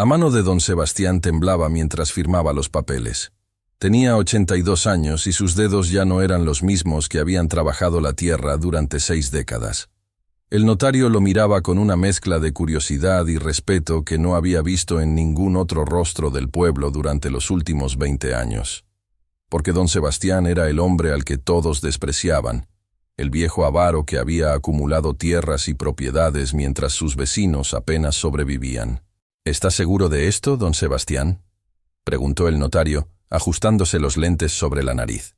La mano de don Sebastián temblaba mientras firmaba los papeles. Tenía 82 años y sus dedos ya no eran los mismos que habían trabajado la tierra durante 6 décadas. El notario lo miraba con una mezcla de curiosidad y respeto que no había visto en ningún otro rostro del pueblo durante los últimos 20 años. Porque don Sebastián era el hombre al que todos despreciaban, el viejo avaro que había acumulado tierras y propiedades mientras sus vecinos apenas sobrevivían. —¿Está seguro de esto, don Sebastián? —preguntó el notario, ajustándose los lentes sobre la nariz.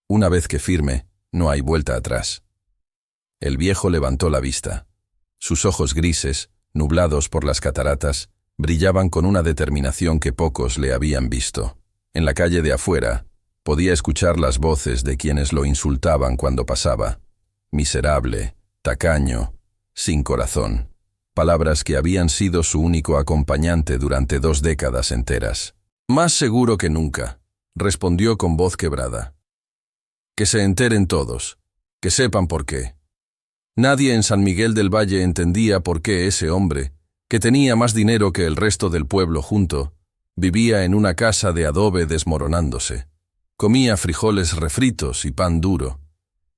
—Una vez que firme, no hay vuelta atrás. El viejo levantó la vista. Sus ojos grises, nublados por las cataratas, brillaban con una determinación que pocos le habían visto. En la calle de afuera, podía escuchar las voces de quienes lo insultaban cuando pasaba. Miserable, tacaño, sin corazón. Palabras que habían sido su único acompañante durante 2 décadas enteras. —Más seguro que nunca —respondió con voz quebrada—. Que se enteren todos, que sepan por qué. Nadie en San Miguel del Valle entendía por qué ese hombre, que tenía más dinero que el resto del pueblo junto, vivía en una casa de adobe desmoronándose. Comía frijoles refritos y pan duro,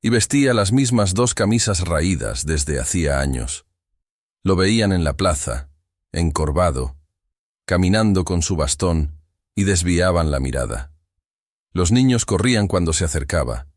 y vestía las mismas 2 camisas raídas desde hacía años. Lo veían en la plaza, encorvado, caminando con su bastón, y desviaban la mirada. Los niños corrían cuando se acercaba.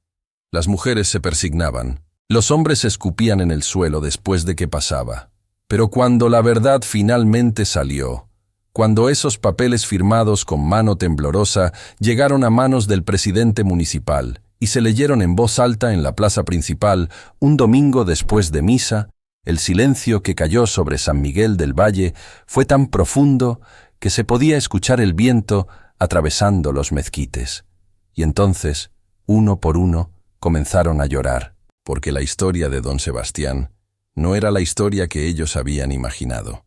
Las mujeres se persignaban. Los hombres escupían en el suelo después de que pasaba. Pero cuando la verdad finalmente salió, cuando esos papeles firmados con mano temblorosa llegaron a manos del presidente municipal y se leyeron en voz alta en la plaza principal un domingo después de misa, el silencio que cayó sobre San Miguel del Valle fue tan profundo que se podía escuchar el viento atravesando los mezquites. Y entonces, uno por uno, comenzaron a llorar, porque la historia de don Sebastián no era la historia que ellos habían imaginado.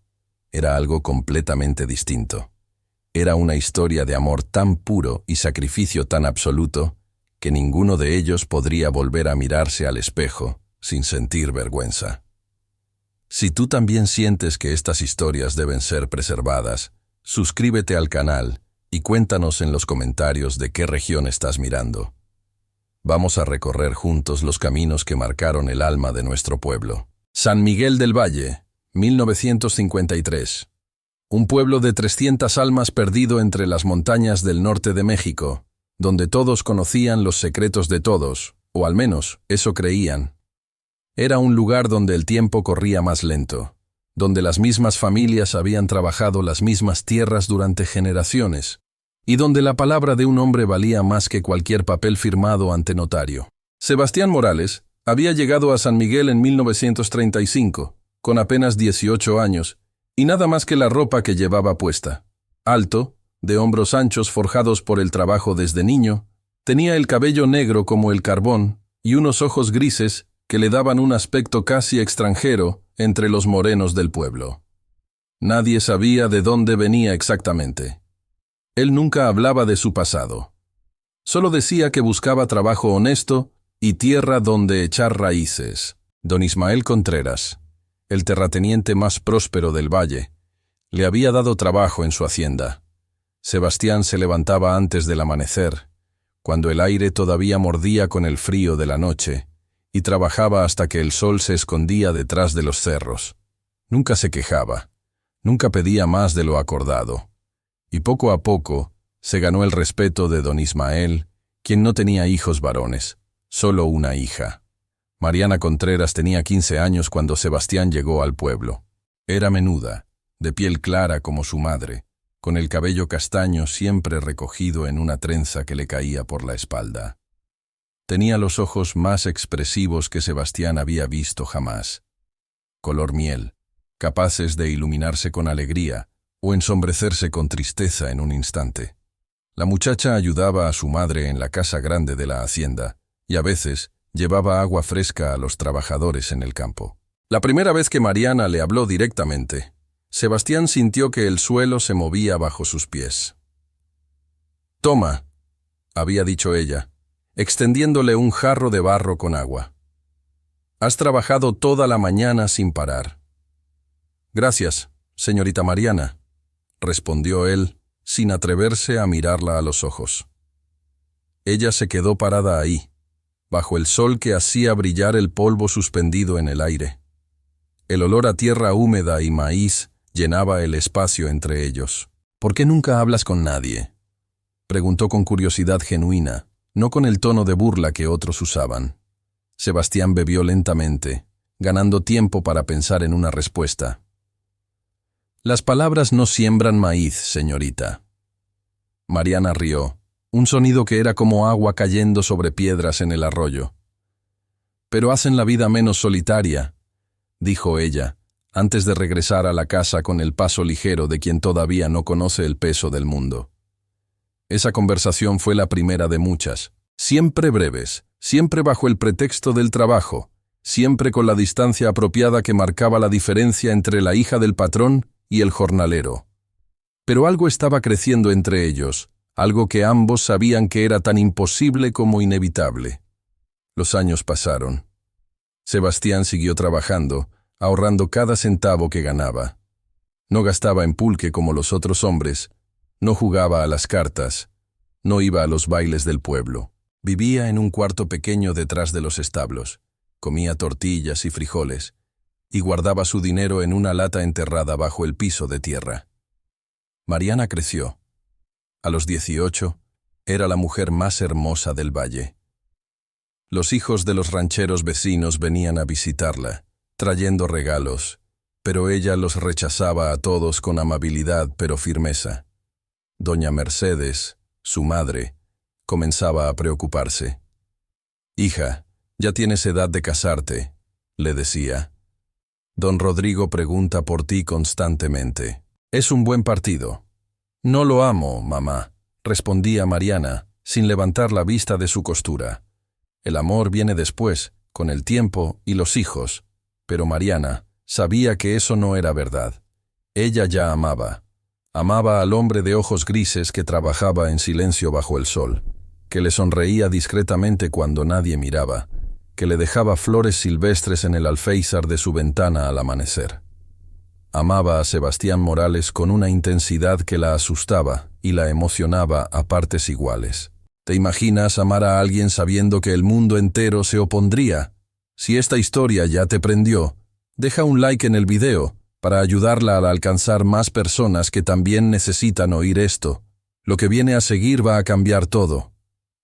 Era algo completamente distinto. Era una historia de amor tan puro y sacrificio tan absoluto que ninguno de ellos podría volver a mirarse al espejo sin sentir vergüenza. Si tú también sientes que estas historias deben ser preservadas, suscríbete al canal y cuéntanos en los comentarios de qué región estás mirando. Vamos a recorrer juntos los caminos que marcaron el alma de nuestro pueblo. San Miguel del Valle, 1953. Un pueblo de 300 almas perdido entre las montañas del norte de México, donde todos conocían los secretos de todos, o al menos eso creían. Era un lugar donde el tiempo corría más lento, donde las mismas familias habían trabajado las mismas tierras durante generaciones, y donde la palabra de un hombre valía más que cualquier papel firmado ante notario. Sebastián Morales había llegado a San Miguel en 1935, con apenas 18 años, y nada más que la ropa que llevaba puesta. Alto, de hombros anchos forjados por el trabajo desde niño, tenía el cabello negro como el carbón y unos ojos grises que le daban un aspecto casi extranjero entre los morenos del pueblo. Nadie sabía de dónde venía exactamente. Él nunca hablaba de su pasado. Solo decía que buscaba trabajo honesto y tierra donde echar raíces. Don Ismael Contreras, el terrateniente más próspero del valle, le había dado trabajo en su hacienda. Sebastián se levantaba antes del amanecer, cuando el aire todavía mordía con el frío de la noche, y trabajaba hasta que el sol se escondía detrás de los cerros. Nunca se quejaba, nunca pedía más de lo acordado. Y poco a poco se ganó el respeto de don Ismael, quien no tenía hijos varones, solo una hija. Mariana Contreras tenía 15 años cuando Sebastián llegó al pueblo. Era menuda, de piel clara como su madre, con el cabello castaño siempre recogido en una trenza que le caía por la espalda. Tenía los ojos más expresivos que Sebastián había visto jamás. Color miel, capaces de iluminarse con alegría o ensombrecerse con tristeza en un instante. La muchacha ayudaba a su madre en la casa grande de la hacienda y a veces llevaba agua fresca a los trabajadores en el campo. La primera vez que Mariana le habló directamente, Sebastián sintió que el suelo se movía bajo sus pies. «Toma», había dicho ella, extendiéndole un jarro de barro con agua. «Has trabajado toda la mañana sin parar». «Gracias, señorita Mariana», respondió él, sin atreverse a mirarla a los ojos. Ella se quedó parada ahí, bajo el sol que hacía brillar el polvo suspendido en el aire. El olor a tierra húmeda y maíz llenaba el espacio entre ellos. «¿Por qué nunca hablas con nadie?», preguntó con curiosidad genuina, no con el tono de burla que otros usaban. Sebastián bebió lentamente, ganando tiempo para pensar en una respuesta. «Las palabras no siembran maíz, señorita». Mariana rió, un sonido que era como agua cayendo sobre piedras en el arroyo. «Pero hacen la vida menos solitaria», dijo ella, antes de regresar a la casa con el paso ligero de quien todavía no conoce el peso del mundo. Esa conversación fue la primera de muchas, siempre breves, siempre bajo el pretexto del trabajo, siempre con la distancia apropiada que marcaba la diferencia entre la hija del patrón y el jornalero. Pero algo estaba creciendo entre ellos, algo que ambos sabían que era tan imposible como inevitable. Los años pasaron. Sebastián siguió trabajando, ahorrando cada centavo que ganaba. No gastaba en pulque como los otros hombres, no jugaba a las cartas, no iba a los bailes del pueblo. Vivía en un cuarto pequeño detrás de los establos, comía tortillas y frijoles, y guardaba su dinero en una lata enterrada bajo el piso de tierra. Mariana creció. A los 18, era la mujer más hermosa del valle. Los hijos de los rancheros vecinos venían a visitarla, trayendo regalos, pero ella los rechazaba a todos con amabilidad pero firmeza. Doña Mercedes, su madre, comenzaba a preocuparse. «Hija, ya tienes edad de casarte», le decía. «Don Rodrigo pregunta por ti constantemente. Es un buen partido». «No lo amo, mamá», respondía Mariana, sin levantar la vista de su costura. El amor viene después, con el tiempo y los hijos, pero Mariana sabía que eso no era verdad. Ella ya amaba. Amaba al hombre de ojos grises que trabajaba en silencio bajo el sol, que le sonreía discretamente cuando nadie miraba, que le dejaba flores silvestres en el alféizar de su ventana al amanecer. Amaba a Sebastián Morales con una intensidad que la asustaba y la emocionaba a partes iguales. ¿Te imaginas amar a alguien sabiendo que el mundo entero se opondría? Si esta historia ya te prendió, deja un like en el video para ayudarla a alcanzar más personas que también necesitan oír esto. Lo que viene a seguir va a cambiar todo,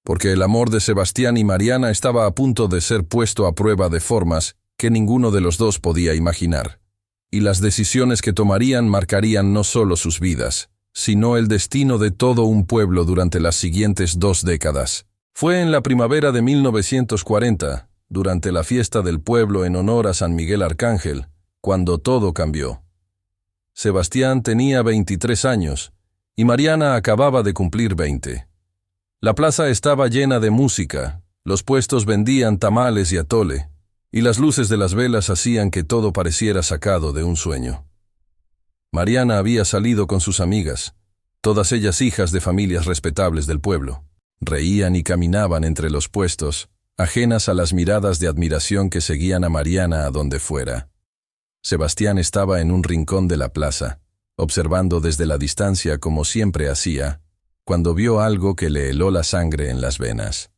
porque el amor de Sebastián y Mariana estaba a punto de ser puesto a prueba de formas que ninguno de los dos podía imaginar. Y las decisiones que tomarían marcarían no solo sus vidas, sino el destino de todo un pueblo durante las siguientes 2 décadas. Fue en la primavera de 1940, durante la fiesta del pueblo en honor a San Miguel Arcángel, cuando todo cambió. Sebastián tenía 23 años y Mariana acababa de cumplir 20. La plaza estaba llena de música, los puestos vendían tamales y atole, y las luces de las velas hacían que todo pareciera sacado de un sueño. Mariana había salido con sus amigas, todas ellas hijas de familias respetables del pueblo. Reían y caminaban entre los puestos, ajenas a las miradas de admiración que seguían a Mariana a donde fuera. Sebastián estaba en un rincón de la plaza, observando desde la distancia como siempre hacía, cuando vio algo que le heló la sangre en las venas.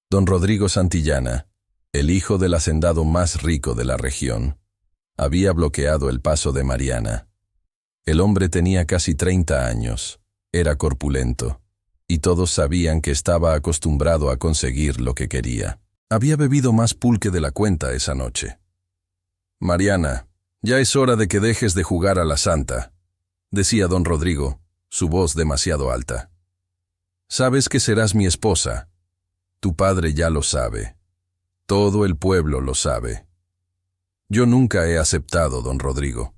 Don Rodrigo Santillana, el hijo del hacendado más rico de la región, había bloqueado el paso de Mariana. El hombre tenía casi 30 años, era corpulento, y todos sabían que estaba acostumbrado a conseguir lo que quería. Había bebido más pulque de la cuenta esa noche. «Mariana, ya es hora de que dejes de jugar a la santa», decía don Rodrigo, su voz demasiado alta. «Sabes que serás mi esposa. Tu padre ya lo sabe. Todo el pueblo lo sabe». «Yo nunca he aceptado, don Rodrigo»,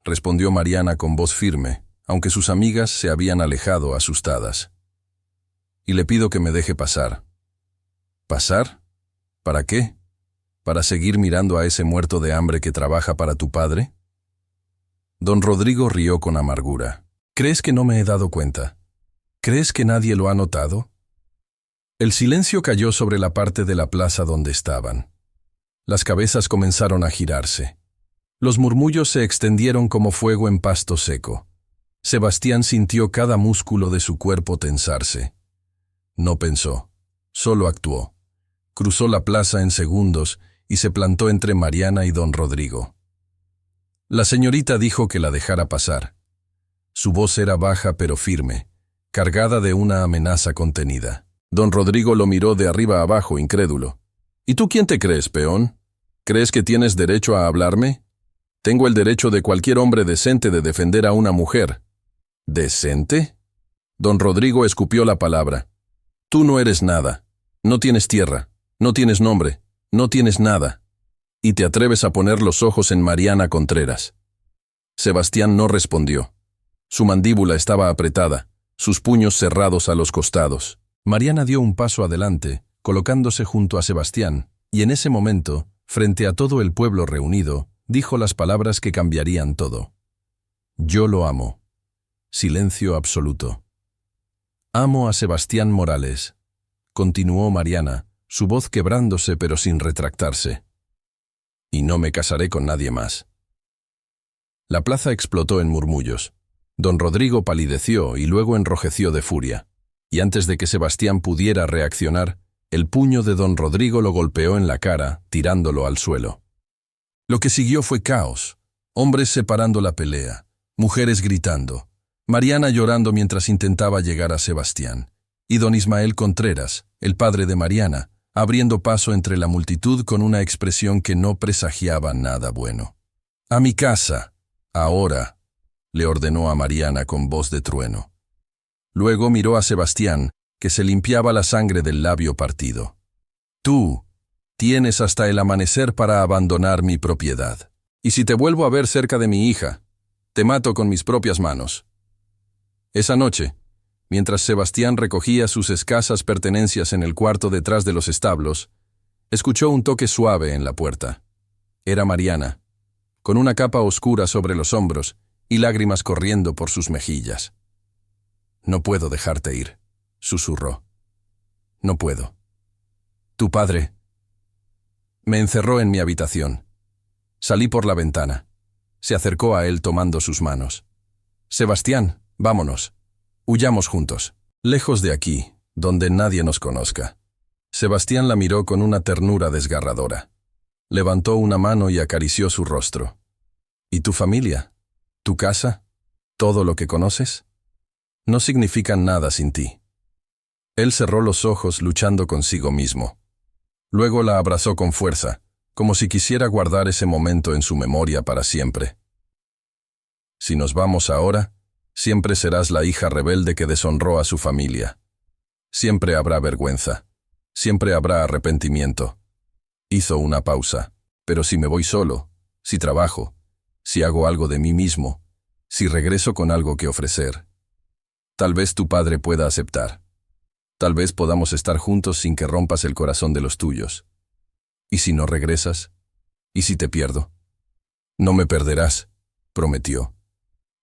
respondió Mariana con voz firme, aunque sus amigas se habían alejado asustadas. «Y le pido que me deje pasar». «¿Pasar? ¿Para qué? ¿Para seguir mirando a ese muerto de hambre que trabaja para tu padre?» Don Rodrigo rió con amargura. «¿Crees que no me he dado cuenta? ¿Crees que nadie lo ha notado?» El silencio cayó sobre la parte de la plaza donde estaban. Las cabezas comenzaron a girarse. Los murmullos se extendieron como fuego en pasto seco. Sebastián sintió cada músculo de su cuerpo tensarse. No pensó, solo actuó. Cruzó la plaza en segundos y se plantó entre Mariana y don Rodrigo. La señorita dijo que la dejara pasar. Su voz era baja pero firme, cargada de una amenaza contenida. Don Rodrigo lo miró de arriba a abajo, incrédulo. ¿Y tú quién te crees, peón? ¿Crees que tienes derecho a hablarme? Tengo el derecho de cualquier hombre decente de defender a una mujer. ¿Decente? Don Rodrigo escupió la palabra. Tú no eres nada. No tienes tierra. No tienes nombre. No tienes nada. Y te atreves a poner los ojos en Mariana Contreras. Sebastián no respondió. Su mandíbula estaba apretada, sus puños cerrados a los costados. Mariana dio un paso adelante, colocándose junto a Sebastián, y en ese momento, frente a todo el pueblo reunido, dijo las palabras que cambiarían todo. Yo lo amo. Silencio absoluto. Amo a Sebastián Morales, continuó Mariana, su voz quebrándose pero sin retractarse. Y no me casaré con nadie más. La plaza explotó en murmullos. Don Rodrigo palideció y luego enrojeció de furia. Y antes de que Sebastián pudiera reaccionar, el puño de don Rodrigo lo golpeó en la cara, tirándolo al suelo. Lo que siguió fue caos. Hombres separando la pelea, mujeres gritando, Mariana llorando mientras intentaba llegar a Sebastián, y don Ismael Contreras, el padre de Mariana, abriendo paso entre la multitud con una expresión que no presagiaba nada bueno. «A mi casa, ahora», le ordenó a Mariana con voz de trueno. Luego miró a Sebastián, que se limpiaba la sangre del labio partido. «Tú tienes hasta el amanecer para abandonar mi propiedad. Y si te vuelvo a ver cerca de mi hija, te mato con mis propias manos». Esa noche, mientras Sebastián recogía sus escasas pertenencias en el cuarto detrás de los establos, escuchó un toque suave en la puerta. Era Mariana, con una capa oscura sobre los hombros y lágrimas corriendo por sus mejillas. «No puedo dejarte ir», susurró. «No puedo. Tu padre...» Me encerró en mi habitación. Salí por la ventana. Se acercó a él tomando sus manos. «Sebastián, vámonos. Huyamos juntos. Lejos de aquí, donde nadie nos conozca». Sebastián la miró con una ternura desgarradora. Levantó una mano y acarició su rostro. «¿Y tu familia? ¿Tu casa? ¿Todo lo que conoces? No significan nada sin ti». Él cerró los ojos luchando consigo mismo. Luego la abrazó con fuerza, como si quisiera guardar ese momento en su memoria para siempre. «Si nos vamos ahora, siempre serás la hija rebelde que deshonró a su familia. Siempre habrá vergüenza. Siempre habrá arrepentimiento». Hizo una pausa. «Pero si me voy solo, si trabajo, si hago algo de mí mismo, si regreso con algo que ofrecer, tal vez tu padre pueda aceptar. Tal vez podamos estar juntos sin que rompas el corazón de los tuyos. ¿Y si no regresas? ¿Y si te pierdo?» «No me perderás», prometió.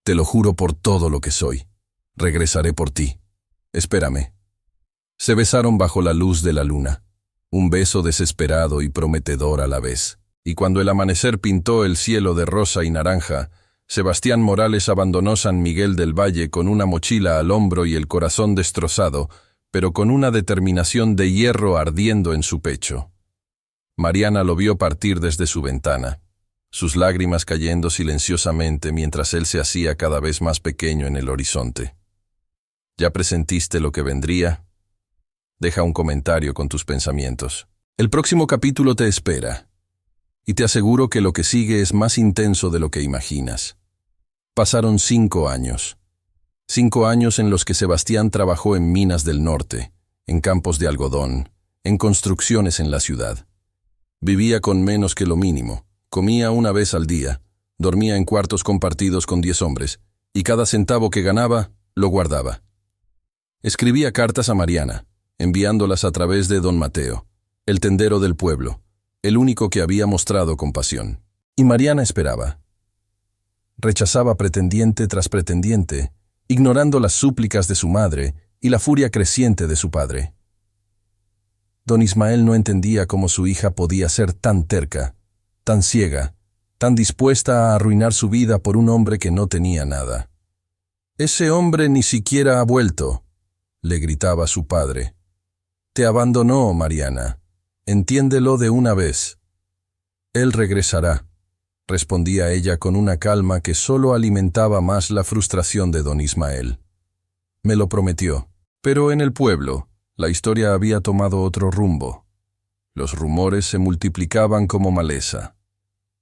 «Te lo juro por todo lo que soy. Regresaré por ti. Espérame». Se besaron bajo la luz de la luna, un beso desesperado y prometedor a la vez. Y cuando el amanecer pintó el cielo de rosa y naranja, Sebastián Morales abandonó San Miguel del Valle con una mochila al hombro y el corazón destrozado, pero con una determinación de hierro ardiendo en su pecho. Mariana lo vio partir desde su ventana, sus lágrimas cayendo silenciosamente mientras él se hacía cada vez más pequeño en el horizonte. ¿Ya presentiste lo que vendría? Deja un comentario con tus pensamientos. El próximo capítulo te espera, y te aseguro que lo que sigue es más intenso de lo que imaginas. Pasaron 5 años. 5 años en los que Sebastián trabajó en minas del norte, en campos de algodón, en construcciones en la ciudad. Vivía con menos que lo mínimo, comía una vez al día, dormía en cuartos compartidos con 10 hombres, y cada centavo que ganaba, lo guardaba. Escribía cartas a Mariana, enviándolas a través de don Mateo, el tendero del pueblo, el único que había mostrado compasión. Y Mariana esperaba. Rechazaba pretendiente tras pretendiente, ignorando las súplicas de su madre y la furia creciente de su padre. Don Ismael no entendía cómo su hija podía ser tan terca, tan ciega, tan dispuesta a arruinar su vida por un hombre que no tenía nada. Ese hombre ni siquiera ha vuelto, le gritaba su padre. Te abandonó, Mariana. Entiéndelo de una vez. Él regresará, respondía ella con una calma que solo alimentaba más la frustración de don Ismael. Me lo prometió. Pero en el pueblo, la historia había tomado otro rumbo. Los rumores se multiplicaban como maleza.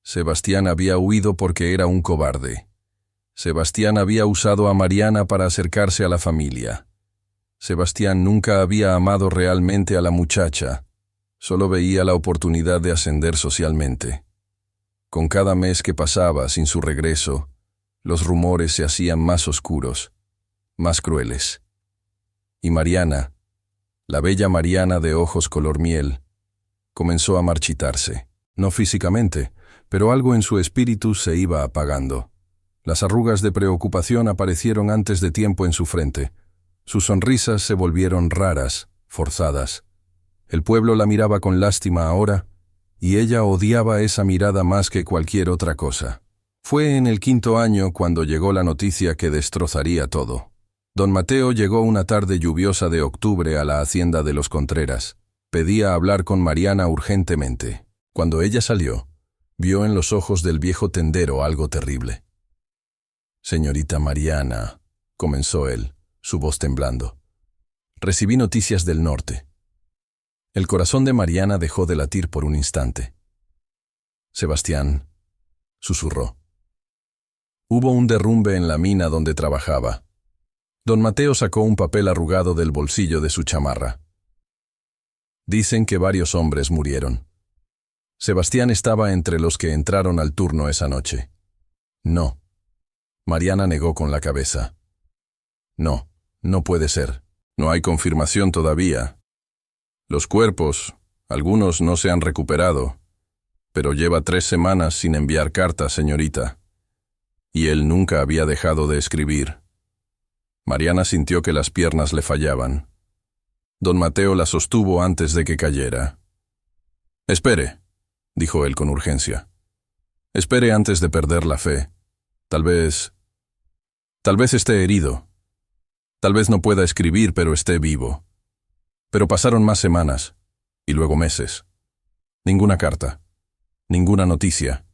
Sebastián había huido porque era un cobarde. Sebastián había usado a Mariana para acercarse a la familia. Sebastián nunca había amado realmente a la muchacha. Solo veía la oportunidad de ascender socialmente. Con cada mes que pasaba sin su regreso, los rumores se hacían más oscuros, más crueles. Y Mariana, la bella Mariana de ojos color miel, comenzó a marchitarse. No físicamente, pero algo en su espíritu se iba apagando. Las arrugas de preocupación aparecieron antes de tiempo en su frente. Sus sonrisas se volvieron raras, forzadas. El pueblo la miraba con lástima ahora, y ella odiaba esa mirada más que cualquier otra cosa. Fue en el 5º año cuando llegó la noticia que destrozaría todo. Don Mateo llegó una tarde lluviosa de octubre a la hacienda de los Contreras. Pedía hablar con Mariana urgentemente. Cuando ella salió, vio en los ojos del viejo tendero algo terrible. «Señorita Mariana», comenzó él, su voz temblando. «Recibí noticias del norte». El corazón de Mariana dejó de latir por un instante. «Sebastián», susurró. Hubo un derrumbe en la mina donde trabajaba. Don Mateo sacó un papel arrugado del bolsillo de su chamarra. Dicen que varios hombres murieron. Sebastián estaba entre los que entraron al turno esa noche. No. Mariana negó con la cabeza. No, no puede ser. No hay confirmación todavía. Los cuerpos, algunos no se han recuperado, pero lleva 3 semanas sin enviar cartas, señorita. Y él nunca había dejado de escribir. Mariana sintió que las piernas le fallaban. Don Mateo la sostuvo antes de que cayera. «Espere», dijo él con urgencia. «Espere antes de perder la fe. Tal vez esté herido. Tal vez no pueda escribir, pero esté vivo». Pero pasaron más semanas, y luego meses. Ninguna carta, ninguna noticia.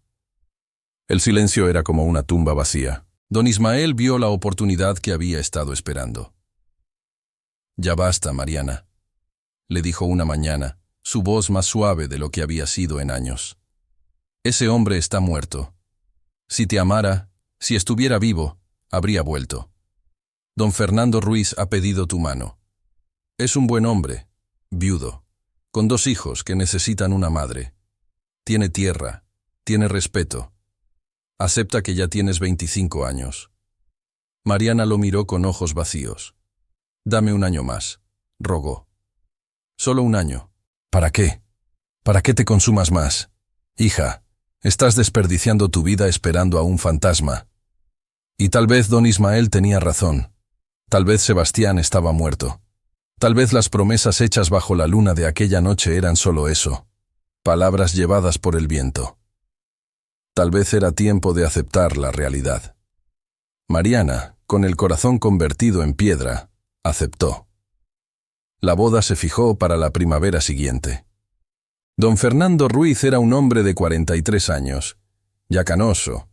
El silencio era como una tumba vacía. Don Ismael vio la oportunidad que había estado esperando. «Ya basta, Mariana», le dijo una mañana, su voz más suave de lo que había sido en años. «Ese hombre está muerto. Si te amara, si estuviera vivo, habría vuelto. Don Fernando Ruiz ha pedido tu mano. Es un buen hombre, viudo, con 2 hijos que necesitan una madre. Tiene tierra, tiene respeto. Acepta que ya tienes 25 años. Mariana lo miró con ojos vacíos. «Dame un año más», rogó. «Solo un año». «¿Para qué? ¿Para qué te consumas más? Hija, estás desperdiciando tu vida esperando a un fantasma». Y tal vez don Ismael tenía razón. Tal vez Sebastián estaba muerto. Tal vez las promesas hechas bajo la luna de aquella noche eran solo eso, palabras llevadas por el viento. Tal vez era tiempo de aceptar la realidad. Mariana, con el corazón convertido en piedra, aceptó. La boda se fijó para la primavera siguiente. Don Fernando Ruiz era un hombre de 43 años, ya canoso,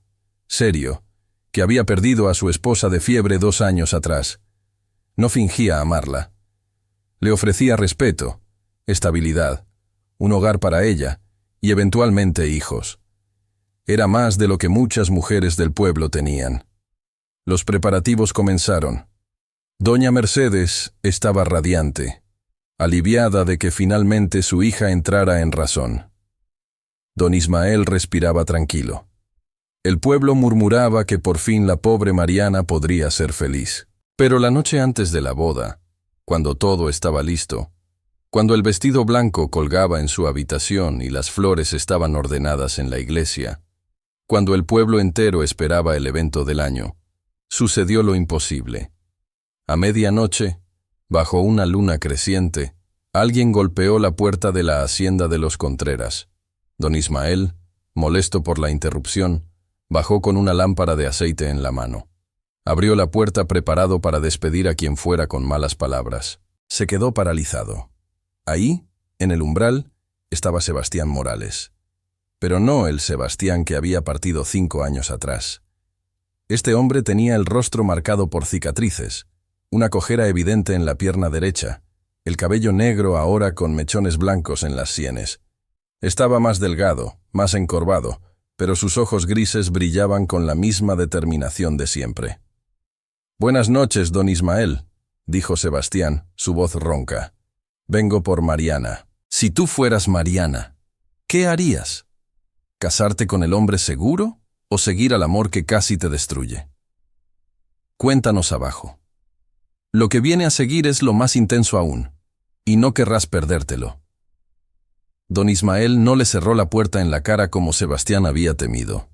serio, que había perdido a su esposa de fiebre 2 años atrás. No fingía amarla. Le ofrecía respeto, estabilidad, un hogar para ella y eventualmente hijos. Era más de lo que muchas mujeres del pueblo tenían. Los preparativos comenzaron. Doña Mercedes estaba radiante, aliviada de que finalmente su hija entrara en razón. Don Ismael respiraba tranquilo. El pueblo murmuraba que por fin la pobre Mariana podría ser feliz. Pero la noche antes de la boda, cuando todo estaba listo, cuando el vestido blanco colgaba en su habitación y las flores estaban ordenadas en la iglesia, cuando el pueblo entero esperaba el evento del año, sucedió lo imposible. A medianoche, bajo una luna creciente, alguien golpeó la puerta de la hacienda de los Contreras. Don Ismael, molesto por la interrupción, bajó con una lámpara de aceite en la mano. Abrió la puerta preparado para despedir a quien fuera con malas palabras. Se quedó paralizado. Ahí, en el umbral, estaba Sebastián Morales. Pero no el Sebastián que había partido 5 años atrás. Este hombre tenía el rostro marcado por cicatrices, una cojera evidente en la pierna derecha, el cabello negro ahora con mechones blancos en las sienes. Estaba más delgado, más encorvado, pero sus ojos grises brillaban con la misma determinación de siempre. «Buenas noches, don Ismael», dijo Sebastián, su voz ronca. «Vengo por Mariana». «Si tú fueras Mariana, ¿qué harías? ¿Casarte con el hombre seguro o seguir al amor que casi te destruye? Cuéntanos abajo. Lo que viene a seguir es lo más intenso aún, y no querrás perdértelo». Don Ismael no le cerró la puerta en la cara como Sebastián había temido.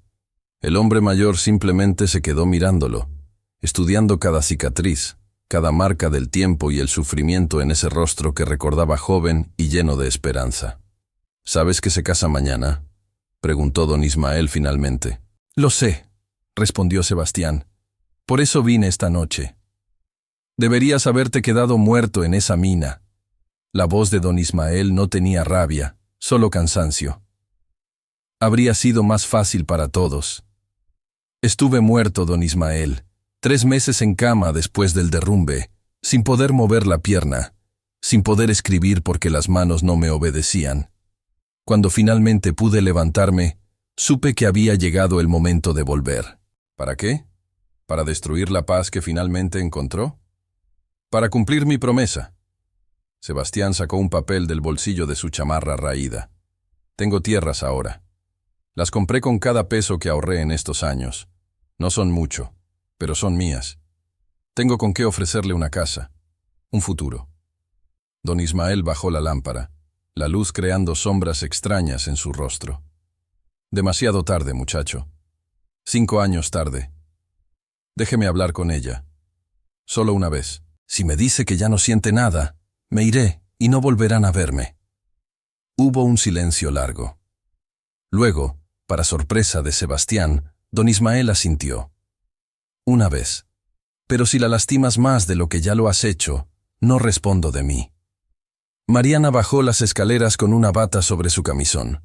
El hombre mayor simplemente se quedó mirándolo, estudiando cada cicatriz, cada marca del tiempo y el sufrimiento en ese rostro que recordaba joven y lleno de esperanza. «¿Sabes que se casa mañana?», preguntó don Ismael finalmente. «Lo sé», respondió Sebastián. «Por eso vine esta noche. Deberías haberte quedado muerto en esa mina». La voz de don Ismael no tenía rabia, solo cansancio. «Habría sido más fácil para todos. Estuve muerto, don Ismael, 3 meses en cama después del derrumbe, sin poder mover la pierna, sin poder escribir porque las manos no me obedecían. Cuando finalmente pude levantarme, supe que había llegado el momento de volver». «¿Para qué? ¿Para destruir la paz que finalmente encontró?» «Para cumplir mi promesa». Sebastián sacó un papel del bolsillo de su chamarra raída. «Tengo tierras ahora. Las compré con cada peso que ahorré en estos años. No son mucho, pero son mías. Tengo con qué ofrecerle una casa, un futuro». Don Ismael bajó la lámpara, la luz creando sombras extrañas en su rostro. «Demasiado tarde, muchacho. 5 años tarde. Déjeme hablar con ella. Solo una vez. Si me dice que ya no siente nada, me iré y no volverán a verme». Hubo un silencio largo. Luego, para sorpresa de Sebastián, don Ismael asintió. «Una vez. Pero si la lastimas más de lo que ya lo has hecho, no respondo de mí». Mariana bajó las escaleras con una bata sobre su camisón,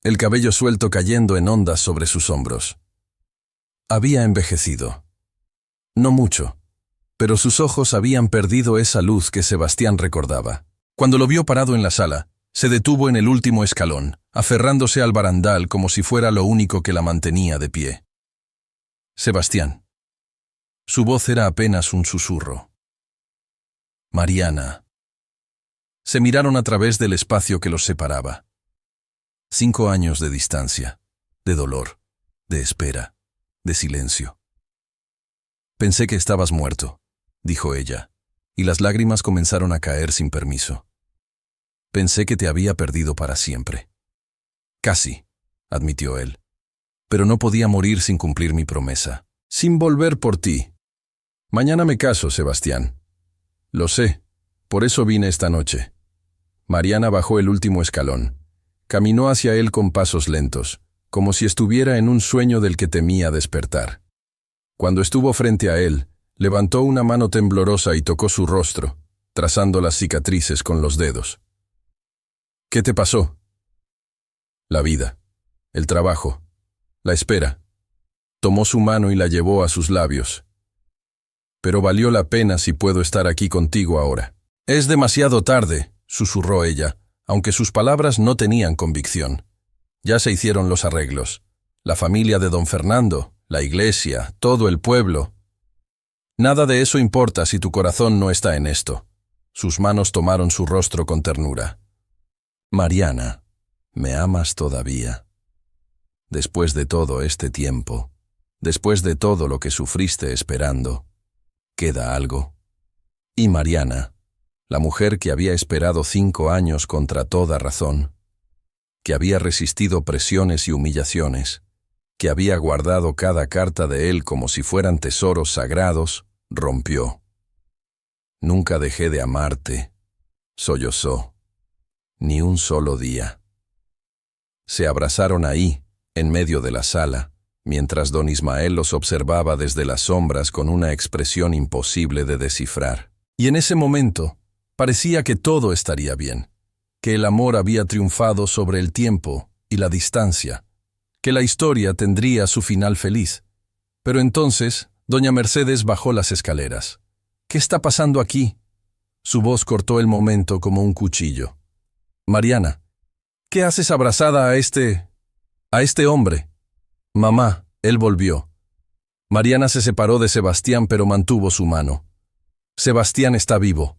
el cabello suelto cayendo en ondas sobre sus hombros. Había envejecido. No mucho, pero sus ojos habían perdido esa luz que Sebastián recordaba. Cuando lo vio parado en la sala, se detuvo en el último escalón, aferrándose al barandal como si fuera lo único que la mantenía de pie. «Sebastián». Su voz era apenas un susurro. «Mariana». Se miraron a través del espacio que los separaba. 5 años de distancia, de dolor, de espera, de silencio. «Pensé que estabas muerto», dijo ella, y las lágrimas comenzaron a caer sin permiso. «Pensé que te había perdido para siempre». «Casi», admitió él, «pero no podía morir sin cumplir mi promesa, sin volver por ti. Mañana me caso, Sebastián». «Lo sé, por eso vine esta noche». Mariana bajó el último escalón. Caminó hacia él con pasos lentos, como si estuviera en un sueño del que temía despertar. Cuando estuvo frente a él, levantó una mano temblorosa y tocó su rostro, trazando las cicatrices con los dedos. «¿Qué te pasó?» «La vida, el trabajo, la espera». Tomó su mano y la llevó a sus labios. «Pero valió la pena si puedo estar aquí contigo ahora». «Es demasiado tarde», susurró ella, aunque sus palabras no tenían convicción. «Ya se hicieron los arreglos. La familia de don Fernando, la iglesia, todo el pueblo. Nada de eso importa si tu corazón no está en esto». Sus manos tomaron su rostro con ternura. «Mariana, ¿me amas todavía? Después de todo este tiempo, después de todo lo que sufriste esperando, ¿queda algo?» Y Mariana, la mujer que había esperado 5 años contra toda razón, que había resistido presiones y humillaciones, que había guardado cada carta de él como si fueran tesoros sagrados, rompió. «Nunca dejé de amarte», sollozó, «ni un solo día». Se abrazaron ahí, en medio de la sala, mientras don Ismael los observaba desde las sombras con una expresión imposible de descifrar. Y en ese momento, parecía que todo estaría bien, que el amor había triunfado sobre el tiempo y la distancia, que la historia tendría su final feliz. Pero entonces, doña Mercedes bajó las escaleras. «¿Qué está pasando aquí?». Su voz cortó el momento como un cuchillo. «Mariana, ¿qué haces abrazada a este hombre?». «Mamá», él volvió. Mariana se separó de Sebastián pero mantuvo su mano. «Sebastián está vivo.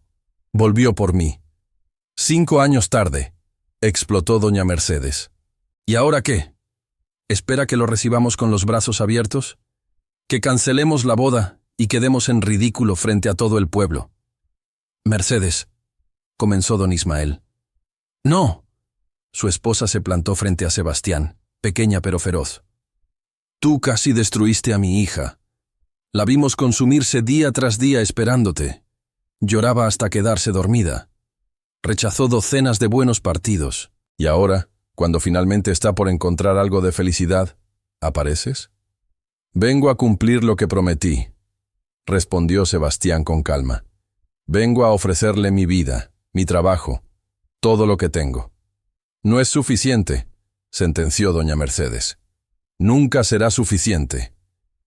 Volvió por mí». 5 años tarde, explotó doña Mercedes. «¿Y ahora qué? ¿Espera que lo recibamos con los brazos abiertos? ¿Que cancelemos la boda y quedemos en ridículo frente a todo el pueblo?». «Mercedes», comenzó don Ismael. «No». Su esposa se plantó frente a Sebastián, pequeña pero feroz. «Tú casi destruiste a mi hija. La vimos consumirse día tras día esperándote. Lloraba hasta quedarse dormida. Rechazó docenas de buenos partidos. Y ahora, cuando finalmente está por encontrar algo de felicidad, ¿apareces?». «Vengo a cumplir lo que prometí», respondió Sebastián con calma. «Vengo a ofrecerle mi vida, mi trabajo, todo lo que tengo». «No es suficiente», sentenció doña Mercedes. «Nunca será suficiente.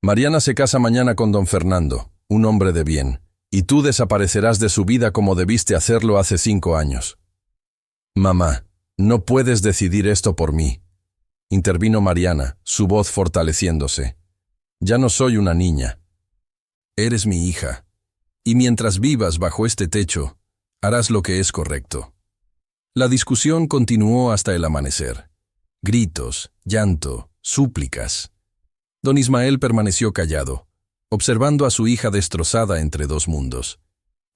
Mariana se casa mañana con don Fernando, un hombre de bien, y tú desaparecerás de su vida como debiste hacerlo hace 5 años». «Mamá, no puedes decidir esto por mí», intervino Mariana, su voz fortaleciéndose. «Ya no soy una niña. Eres mi hija, y mientras vivas bajo este techo, harás lo que es correcto». La discusión continuó hasta el amanecer. Gritos, llanto, súplicas. Don Ismael permaneció callado, observando a su hija destrozada entre 2 mundos.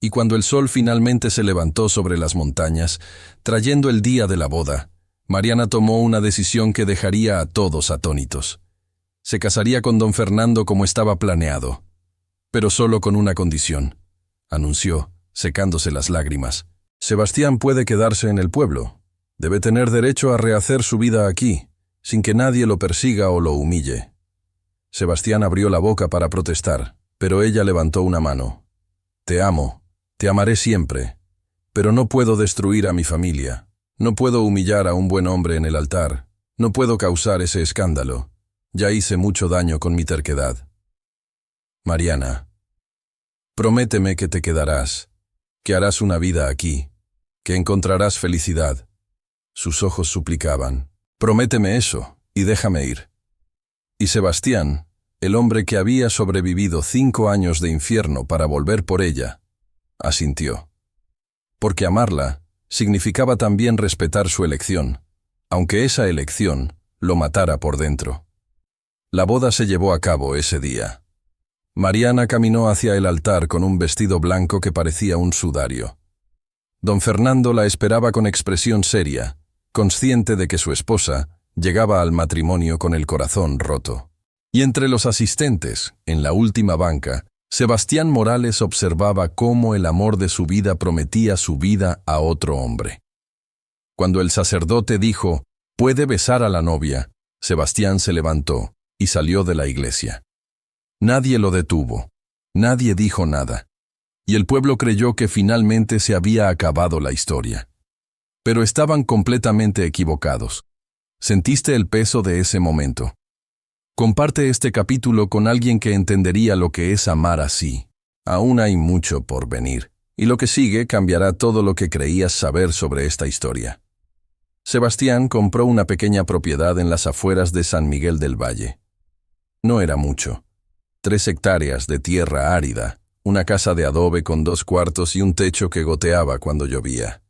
Y cuando el sol finalmente se levantó sobre las montañas, trayendo el día de la boda, Mariana tomó una decisión que dejaría a todos atónitos. Se casaría con don Fernando como estaba planeado, pero solo con una condición, anunció, secándose las lágrimas. «Sebastián puede quedarse en el pueblo. Debe tener derecho a rehacer su vida aquí, sin que nadie lo persiga o lo humille». Sebastián abrió la boca para protestar, pero ella levantó una mano. «Te amo, te amaré siempre, pero no puedo destruir a mi familia. No puedo humillar a un buen hombre en el altar. No puedo causar ese escándalo. Ya hice mucho daño con mi terquedad. Mariana, prométeme que te quedarás, que harás una vida aquí, que encontrarás felicidad». Sus ojos suplicaban. «Prométeme eso, y déjame ir». Y Sebastián, el hombre que había sobrevivido 5 años de infierno para volver por ella, asintió. Porque amarla significaba también respetar su elección, aunque esa elección lo matara por dentro. La boda se llevó a cabo ese día. Mariana caminó hacia el altar con un vestido blanco que parecía un sudario. Don Fernando la esperaba con expresión seria, consciente de que su esposa llegaba al matrimonio con el corazón roto. Y entre los asistentes, en la última banca, Sebastián Morales observaba cómo el amor de su vida prometía su vida a otro hombre. Cuando el sacerdote dijo, «Puede besar a la novia», Sebastián se levantó y salió de la iglesia. Nadie lo detuvo, nadie dijo nada, y el pueblo creyó que finalmente se había acabado la historia. Pero estaban completamente equivocados. ¿Sentiste el peso de ese momento? Comparte este capítulo con alguien que entendería lo que es amar así. Aún hay mucho por venir, y lo que sigue cambiará todo lo que creías saber sobre esta historia. Sebastián compró una pequeña propiedad en las afueras de San Miguel del Valle. No era mucho. 3 hectáreas de tierra árida, una casa de adobe con 2 cuartos y un techo que goteaba cuando llovía.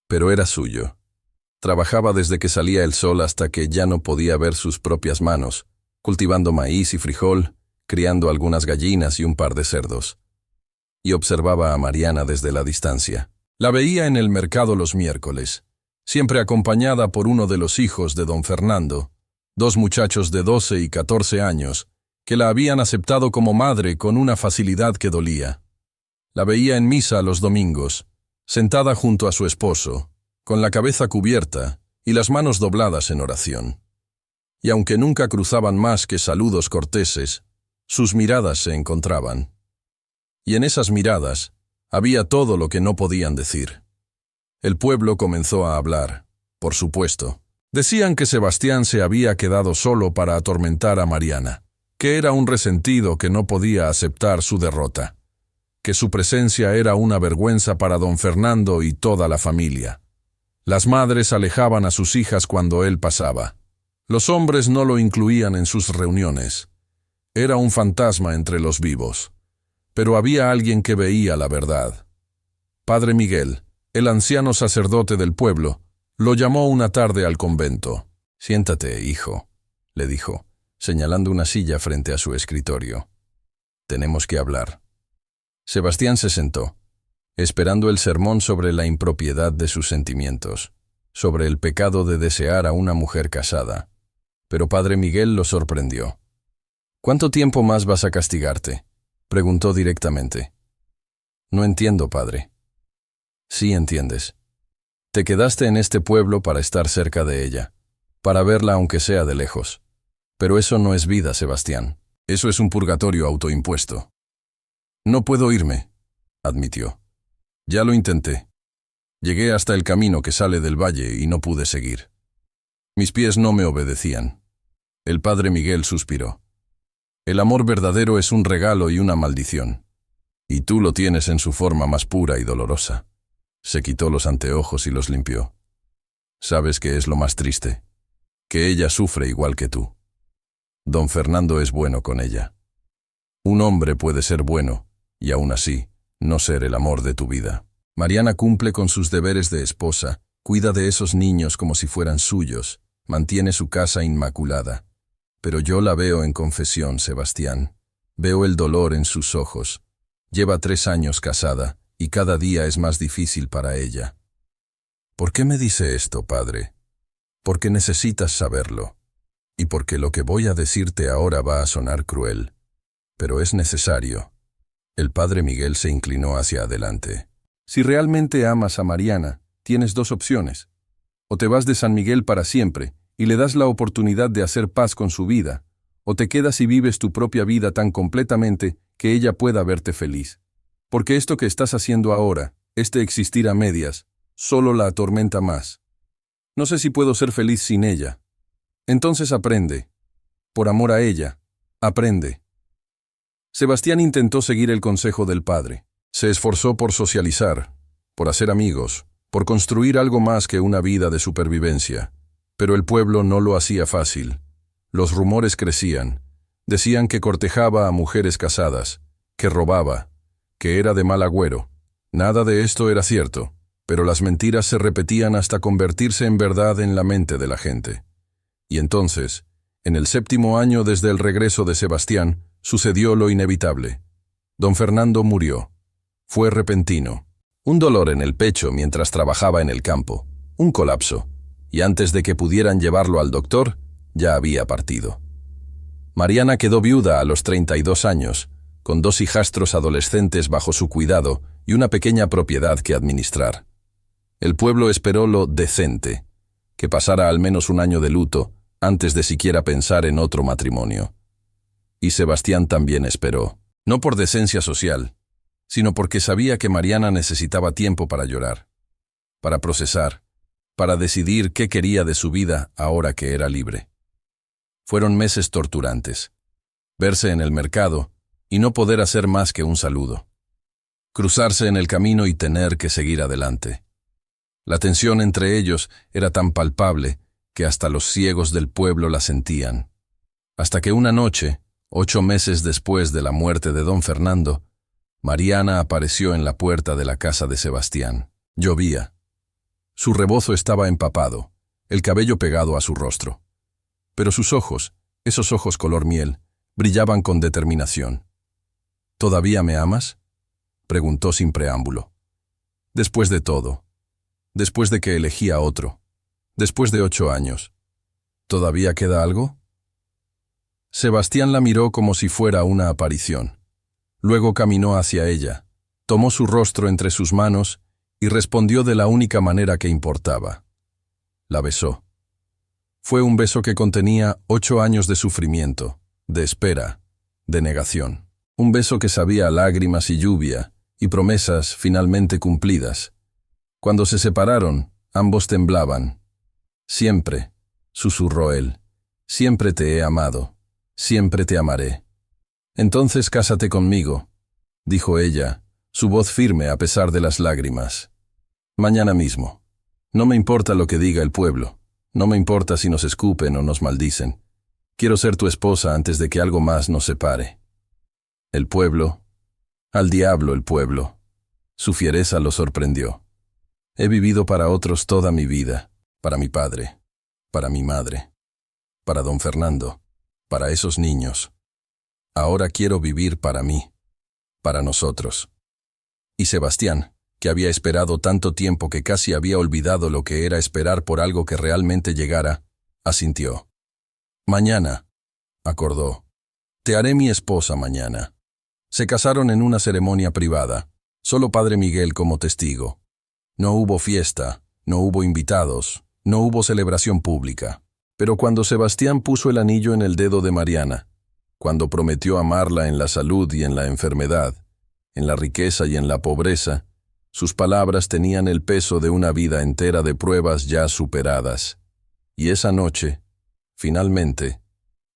Pero era suyo. Trabajaba desde que salía el sol hasta que ya no podía ver sus propias manos, cultivando maíz y frijol, criando algunas gallinas y un par de cerdos. Y observaba a Mariana desde la distancia. La veía en el mercado los miércoles, siempre acompañada por uno de los hijos de don Fernando, 2 muchachos de 12 y 14 años, que la habían aceptado como madre con una facilidad que dolía. La veía en misa los domingos, sentada junto a su esposo, con la cabeza cubierta y las manos dobladas en oración. y aunque nunca cruzaban más que saludos corteses, sus miradas se encontraban. Y en esas miradas había todo lo que no podían decir. El pueblo comenzó a hablar, por supuesto. Decían que Sebastián se había quedado solo para atormentar a Mariana, que era un resentido que no podía aceptar su derrota, que su presencia era una vergüenza para don Fernando y toda la familia. Las madres alejaban a sus hijas cuando él pasaba. Los hombres no lo incluían en sus reuniones. Era un fantasma entre los vivos. Pero había alguien que veía la verdad. Padre Miguel, el anciano sacerdote del pueblo, lo llamó una tarde al convento. «Siéntate, hijo», le dijo, señalando una silla frente a su escritorio. «Tenemos que hablar». Sebastián se sentó, esperando el sermón sobre la impropiedad de sus sentimientos, sobre el pecado de desear a una mujer casada. Pero Padre Miguel lo sorprendió. «¿Cuánto tiempo más vas a castigarte?», preguntó directamente. «No entiendo, padre». «Sí entiendes. Te quedaste en este pueblo para estar cerca de ella, para verla aunque sea de lejos. Pero eso no es vida, Sebastián. Eso es un purgatorio autoimpuesto». «No puedo irme», admitió. «Ya lo intenté. Llegué hasta el camino que sale del valle y no pude seguir. Mis pies no me obedecían». El padre Miguel suspiró. «El amor verdadero es un regalo y una maldición. Y tú lo tienes en su forma más pura y dolorosa». Se quitó los anteojos y los limpió. «¿Sabes qué es lo más triste? Que ella sufre igual que tú. Don Fernando es bueno con ella. Un hombre puede ser bueno, y aún así, no ser el amor de tu vida. Mariana cumple con sus deberes de esposa, cuida de esos niños como si fueran suyos, mantiene su casa inmaculada. Pero yo la veo en confesión, Sebastián. Veo el dolor en sus ojos. Lleva 3 años casada, y cada día es más difícil para ella». «¿Por qué me dice esto, padre?» «Porque necesitas saberlo, y porque lo que voy a decirte ahora va a sonar cruel. Pero es necesario». El padre Miguel se inclinó hacia adelante. «Si realmente amas a Mariana, tienes 2 opciones. O te vas de San Miguel para siempre, y le das la oportunidad de hacer paz con su vida, o te quedas y vives tu propia vida tan completamente que ella pueda verte feliz. Porque esto que estás haciendo ahora, este existir a medias, solo la atormenta más. No sé si puedo ser feliz sin ella. Entonces aprende. Por amor a ella, aprende». Sebastián intentó seguir el consejo del padre. Se esforzó por socializar, por hacer amigos, por construir algo más que una vida de supervivencia. Pero el pueblo no lo hacía fácil. Los rumores crecían. Decían que cortejaba a mujeres casadas, que robaba, que era de mal agüero. Nada de esto era cierto, pero las mentiras se repetían hasta convertirse en verdad en la mente de la gente. Y entonces, en el 7º año desde el regreso de Sebastián, sucedió lo inevitable. Don Fernando murió. Fue repentino. Un dolor en el pecho mientras trabajaba en el campo, un colapso, y antes de que pudieran llevarlo al doctor, ya había partido. Mariana quedó viuda a los 32 años, con 2 hijastros adolescentes bajo su cuidado y una pequeña propiedad que administrar. El pueblo esperó lo decente, que pasara al menos un año de luto antes de siquiera pensar en otro matrimonio. Y Sebastián también esperó, no por decencia social, sino porque sabía que Mariana necesitaba tiempo para llorar, para procesar, para decidir qué quería de su vida ahora que era libre. Fueron meses torturantes. Verse en el mercado y no poder hacer más que un saludo. Cruzarse en el camino y tener que seguir adelante. La tensión entre ellos era tan palpable que hasta los ciegos del pueblo la sentían. Hasta que una noche, 8 meses después de la muerte de don Fernando, Mariana apareció en la puerta de la casa de Sebastián. Llovía. Su rebozo estaba empapado, el cabello pegado a su rostro. Pero sus ojos, esos ojos color miel, brillaban con determinación. «¿Todavía me amas?», preguntó sin preámbulo. «Después de todo, después de que elegí a otro, después de 8 años, ¿todavía queda algo?». Sebastián la miró como si fuera una aparición. Luego caminó hacia ella, tomó su rostro entre sus manos y respondió de la única manera que importaba. La besó. Fue un beso que contenía 8 años de sufrimiento, de espera, de negación. Un beso que sabía a lágrimas y lluvia, y promesas finalmente cumplidas. Cuando se separaron, ambos temblaban. Siempre, susurró él, siempre te he amado, siempre te amaré. Entonces cásate conmigo, dijo ella, su voz firme a pesar de las lágrimas. Mañana mismo. No me importa lo que diga el pueblo, no me importa si nos escupen o nos maldicen. Quiero ser tu esposa antes de que algo más nos separe. El pueblo, al diablo el pueblo. Su fiereza lo sorprendió. He vivido para otros toda mi vida, para mi padre, para mi madre, para don Fernando, para esos niños. Ahora quiero vivir para mí, para nosotros. Y Sebastián, que había esperado tanto tiempo que casi había olvidado lo que era esperar por algo que realmente llegara, asintió. Mañana, acordó, te haré mi esposa mañana. Se casaron en una ceremonia privada, solo Padre Miguel como testigo. No hubo fiesta, no hubo invitados, no hubo celebración pública. Pero cuando Sebastián puso el anillo en el dedo de Mariana, cuando prometió amarla en la salud y en la enfermedad, en la riqueza y en la pobreza, sus palabras tenían el peso de una vida entera de pruebas ya superadas. Y esa noche, finalmente,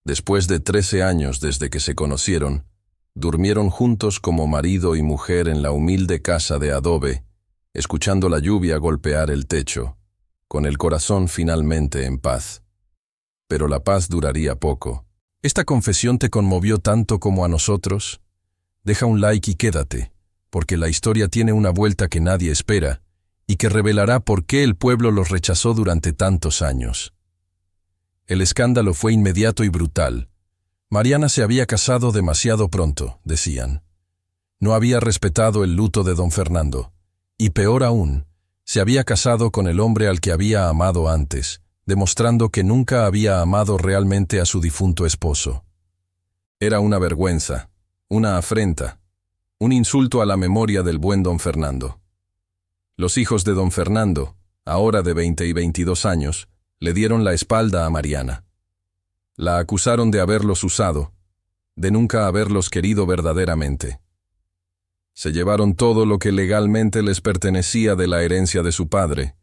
después de 13 años desde que se conocieron, durmieron juntos como marido y mujer en la humilde casa de adobe, escuchando la lluvia golpear el techo, con el corazón finalmente en paz. Pero la paz duraría poco. ¿Esta confesión te conmovió tanto como a nosotros? Deja un like y quédate, porque la historia tiene una vuelta que nadie espera y que revelará por qué el pueblo los rechazó durante tantos años. El escándalo fue inmediato y brutal. Mariana se había casado demasiado pronto, decían. No había respetado el luto de don Fernando, y peor aún, se había casado con el hombre al que había amado antes, demostrando que nunca había amado realmente a su difunto esposo. Era una vergüenza, una afrenta, un insulto a la memoria del buen don Fernando. Los hijos de don Fernando, ahora de 20 y 22 años, le dieron la espalda a Mariana. La acusaron de haberlos usado, de nunca haberlos querido verdaderamente. Se llevaron todo lo que legalmente les pertenecía de la herencia de su padre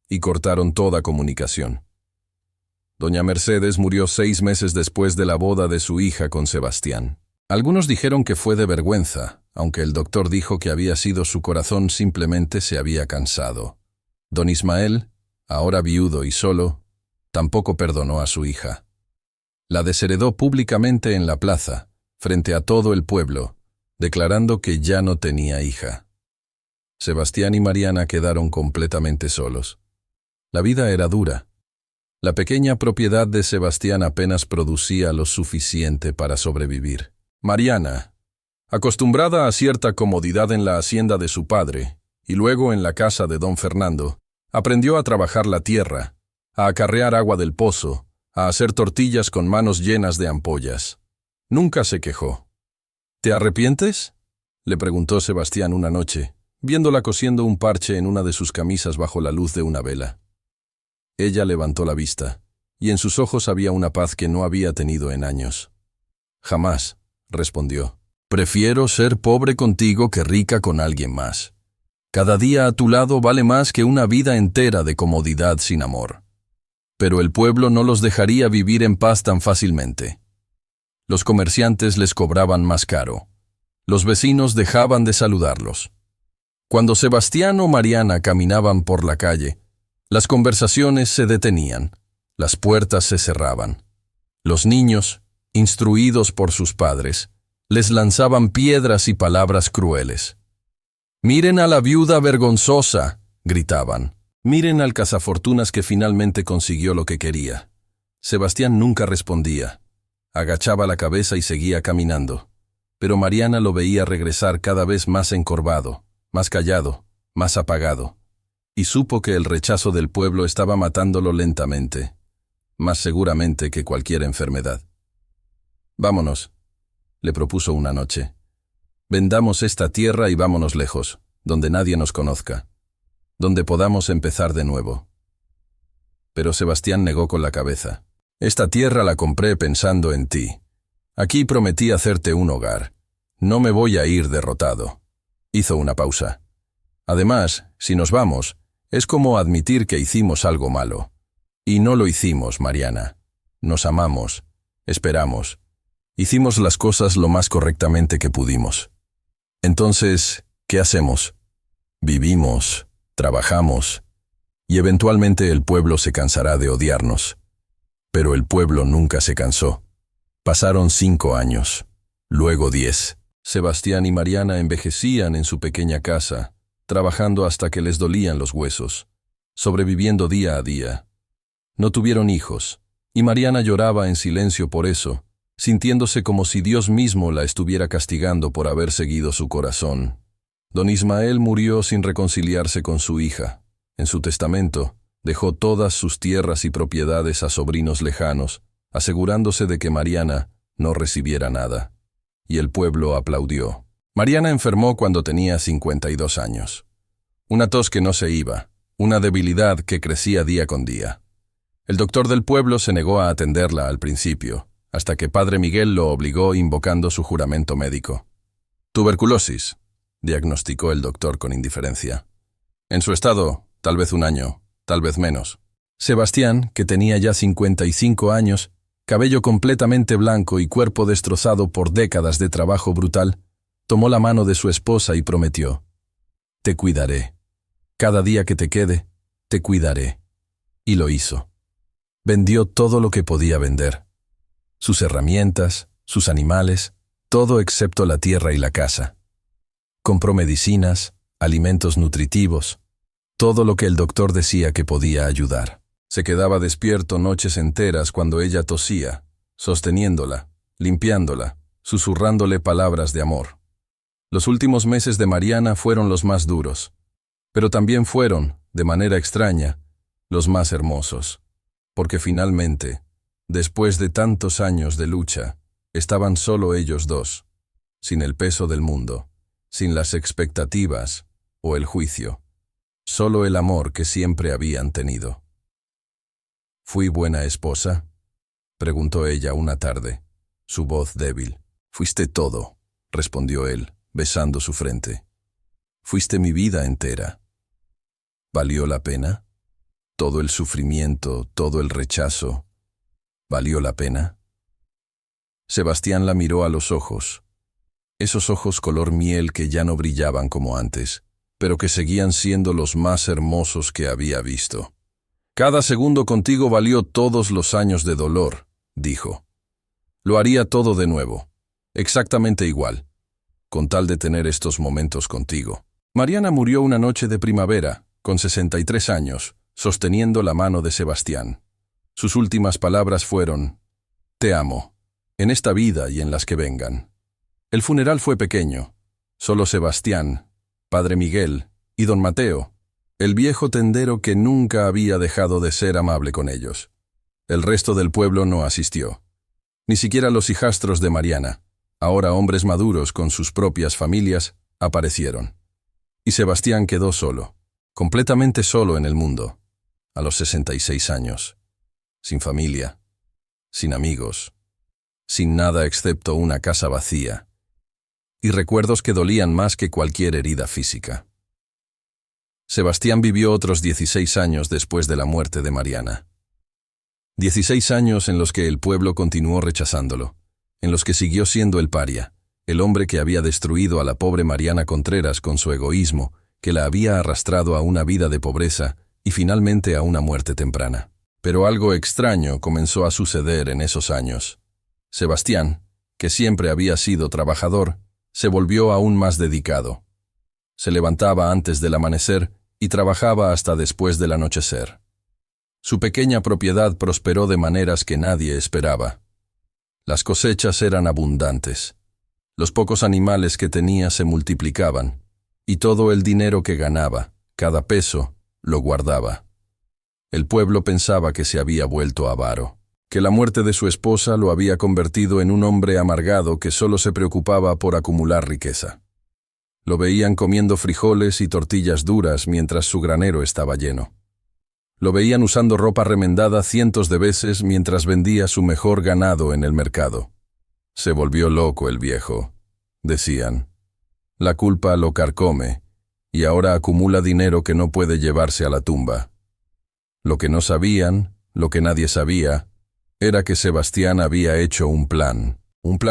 y cortaron toda comunicación. Doña Mercedes murió 6 meses después de la boda de su hija con Sebastián. Algunos dijeron que fue de vergüenza, aunque el doctor dijo que había sido su corazón simplemente se había cansado. Don Ismael, ahora viudo y solo, tampoco perdonó a su hija. La desheredó públicamente en la plaza, frente a todo el pueblo, declarando que ya no tenía hija. Sebastián y Mariana quedaron completamente solos. La vida era dura. La pequeña propiedad de Sebastián apenas producía lo suficiente para sobrevivir. Mariana, acostumbrada a cierta comodidad en la hacienda de su padre, y luego en la casa de don Fernando, aprendió a trabajar la tierra, a acarrear agua del pozo, a hacer tortillas con manos llenas de ampollas. Nunca se quejó. ¿Te arrepientes?, le preguntó Sebastián una noche, viéndola cosiendo un parche en una de sus camisas bajo la luz de una vela. Ella levantó la vista, y en sus ojos había una paz que no había tenido en años. Jamás, respondió. Prefiero ser pobre contigo que rica con alguien más. Cada día a tu lado vale más que una vida entera de comodidad sin amor. Pero el pueblo no los dejaría vivir en paz tan fácilmente. Los comerciantes les cobraban más caro. Los vecinos dejaban de saludarlos. Cuando Sebastián o Mariana caminaban por la calle, las conversaciones se detenían, las puertas se cerraban. Los niños, instruidos por sus padres, les lanzaban piedras y palabras crueles. «Miren a la viuda vergonzosa», gritaban. «Miren al cazafortunas que finalmente consiguió lo que quería». Sebastián nunca respondía. Agachaba la cabeza y seguía caminando. Pero Mariana lo veía regresar cada vez más encorvado, más callado, más apagado. Y supo que el rechazo del pueblo estaba matándolo lentamente, más seguramente que cualquier enfermedad. «Vámonos», le propuso una noche. «Vendamos esta tierra y vámonos lejos, donde nadie nos conozca, donde podamos empezar de nuevo». Pero Sebastián negó con la cabeza. Esta tierra la compré pensando en ti. Aquí prometí hacerte un hogar. No me voy a ir derrotado. Hizo una pausa. Además, si nos vamos, es como admitir que hicimos algo malo. Y no lo hicimos, Mariana. Nos amamos, esperamos. Hicimos las cosas lo más correctamente que pudimos. Entonces, ¿qué hacemos? Vivimos, trabajamos, y eventualmente el pueblo se cansará de odiarnos. Pero el pueblo nunca se cansó. Pasaron 5 años, luego 10. Sebastián y Mariana envejecían en su pequeña casa, trabajando hasta que les dolían los huesos, sobreviviendo día a día. No tuvieron hijos, y Mariana lloraba en silencio por eso, sintiéndose como si Dios mismo la estuviera castigando por haber seguido su corazón. Don Ismael murió sin reconciliarse con su hija. En su testamento, dejó todas sus tierras y propiedades a sobrinos lejanos, asegurándose de que Mariana no recibiera nada. Y el pueblo aplaudió. Mariana enfermó cuando tenía 52 años. Una tos que no se iba, una debilidad que crecía día con día. El doctor del pueblo se negó a atenderla al principio, hasta que Padre Miguel lo obligó invocando su juramento médico. Tuberculosis, diagnosticó el doctor con indiferencia. En su estado, tal vez 1 año, tal vez menos. Sebastián, que tenía ya 55 años, cabello completamente blanco y cuerpo destrozado por décadas de trabajo brutal, tomó la mano de su esposa y prometió: «Te cuidaré. Cada día que te quede, te cuidaré». Y lo hizo. Vendió todo lo que podía vender. Sus herramientas, sus animales, todo excepto la tierra y la casa. Compró medicinas, alimentos nutritivos, todo lo que el doctor decía que podía ayudar. Se quedaba despierto noches enteras cuando ella tosía, sosteniéndola, limpiándola, susurrándole palabras de amor. Los últimos meses de Mariana fueron los más duros, pero también fueron, de manera extraña, los más hermosos, porque finalmente, después de tantos años de lucha, estaban solo ellos dos, sin el peso del mundo, sin las expectativas o el juicio, solo el amor que siempre habían tenido. «¿Fui buena esposa?», preguntó ella una tarde, su voz débil. «Fuiste todo», respondió él, besando su frente. «Fuiste mi vida entera». «¿Valió la pena? Todo el sufrimiento, todo el rechazo, ¿valió la pena?». Sebastián la miró a los ojos, esos ojos color miel que ya no brillaban como antes, pero que seguían siendo los más hermosos que había visto. «Cada segundo contigo valió todos los años de dolor», dijo. «Lo haría todo de nuevo, exactamente igual, con tal de tener estos momentos contigo». Mariana murió una noche de primavera, con 63 años, sosteniendo la mano de Sebastián. Sus últimas palabras fueron: «Te amo, en esta vida y en las que vengan». El funeral fue pequeño. Solo Sebastián, Padre Miguel y don Mateo, el viejo tendero que nunca había dejado de ser amable con ellos. El resto del pueblo no asistió. Ni siquiera los hijastros de Mariana, ahora hombres maduros con sus propias familias, aparecieron. Y Sebastián quedó solo, completamente solo en el mundo, a los 66 años, sin familia, sin amigos, sin nada excepto una casa vacía, y recuerdos que dolían más que cualquier herida física. Sebastián vivió otros 16 años después de la muerte de Mariana. 16 años en los que el pueblo continuó rechazándolo, en los que siguió siendo el paria, el hombre que había destruido a la pobre Mariana Contreras con su egoísmo, que la había arrastrado a una vida de pobreza y finalmente a una muerte temprana. Pero algo extraño comenzó a suceder en esos años. Sebastián, que siempre había sido trabajador, se volvió aún más dedicado. Se levantaba antes del amanecer y trabajaba hasta después del anochecer. Su pequeña propiedad prosperó de maneras que nadie esperaba. Las cosechas eran abundantes. Los pocos animales que tenía se multiplicaban, y todo el dinero que ganaba, cada peso, lo guardaba. El pueblo pensaba que se había vuelto avaro, que la muerte de su esposa lo había convertido en un hombre amargado que solo se preocupaba por acumular riqueza. Lo veían comiendo frijoles y tortillas duras mientras su granero estaba lleno. Lo veían usando ropa remendada cientos de veces mientras vendía su mejor ganado en el mercado. Se volvió loco el viejo, decían. La culpa lo carcome, y ahora acumula dinero que no puede llevarse a la tumba. Lo que no sabían, lo que nadie sabía, era que Sebastián había hecho un plan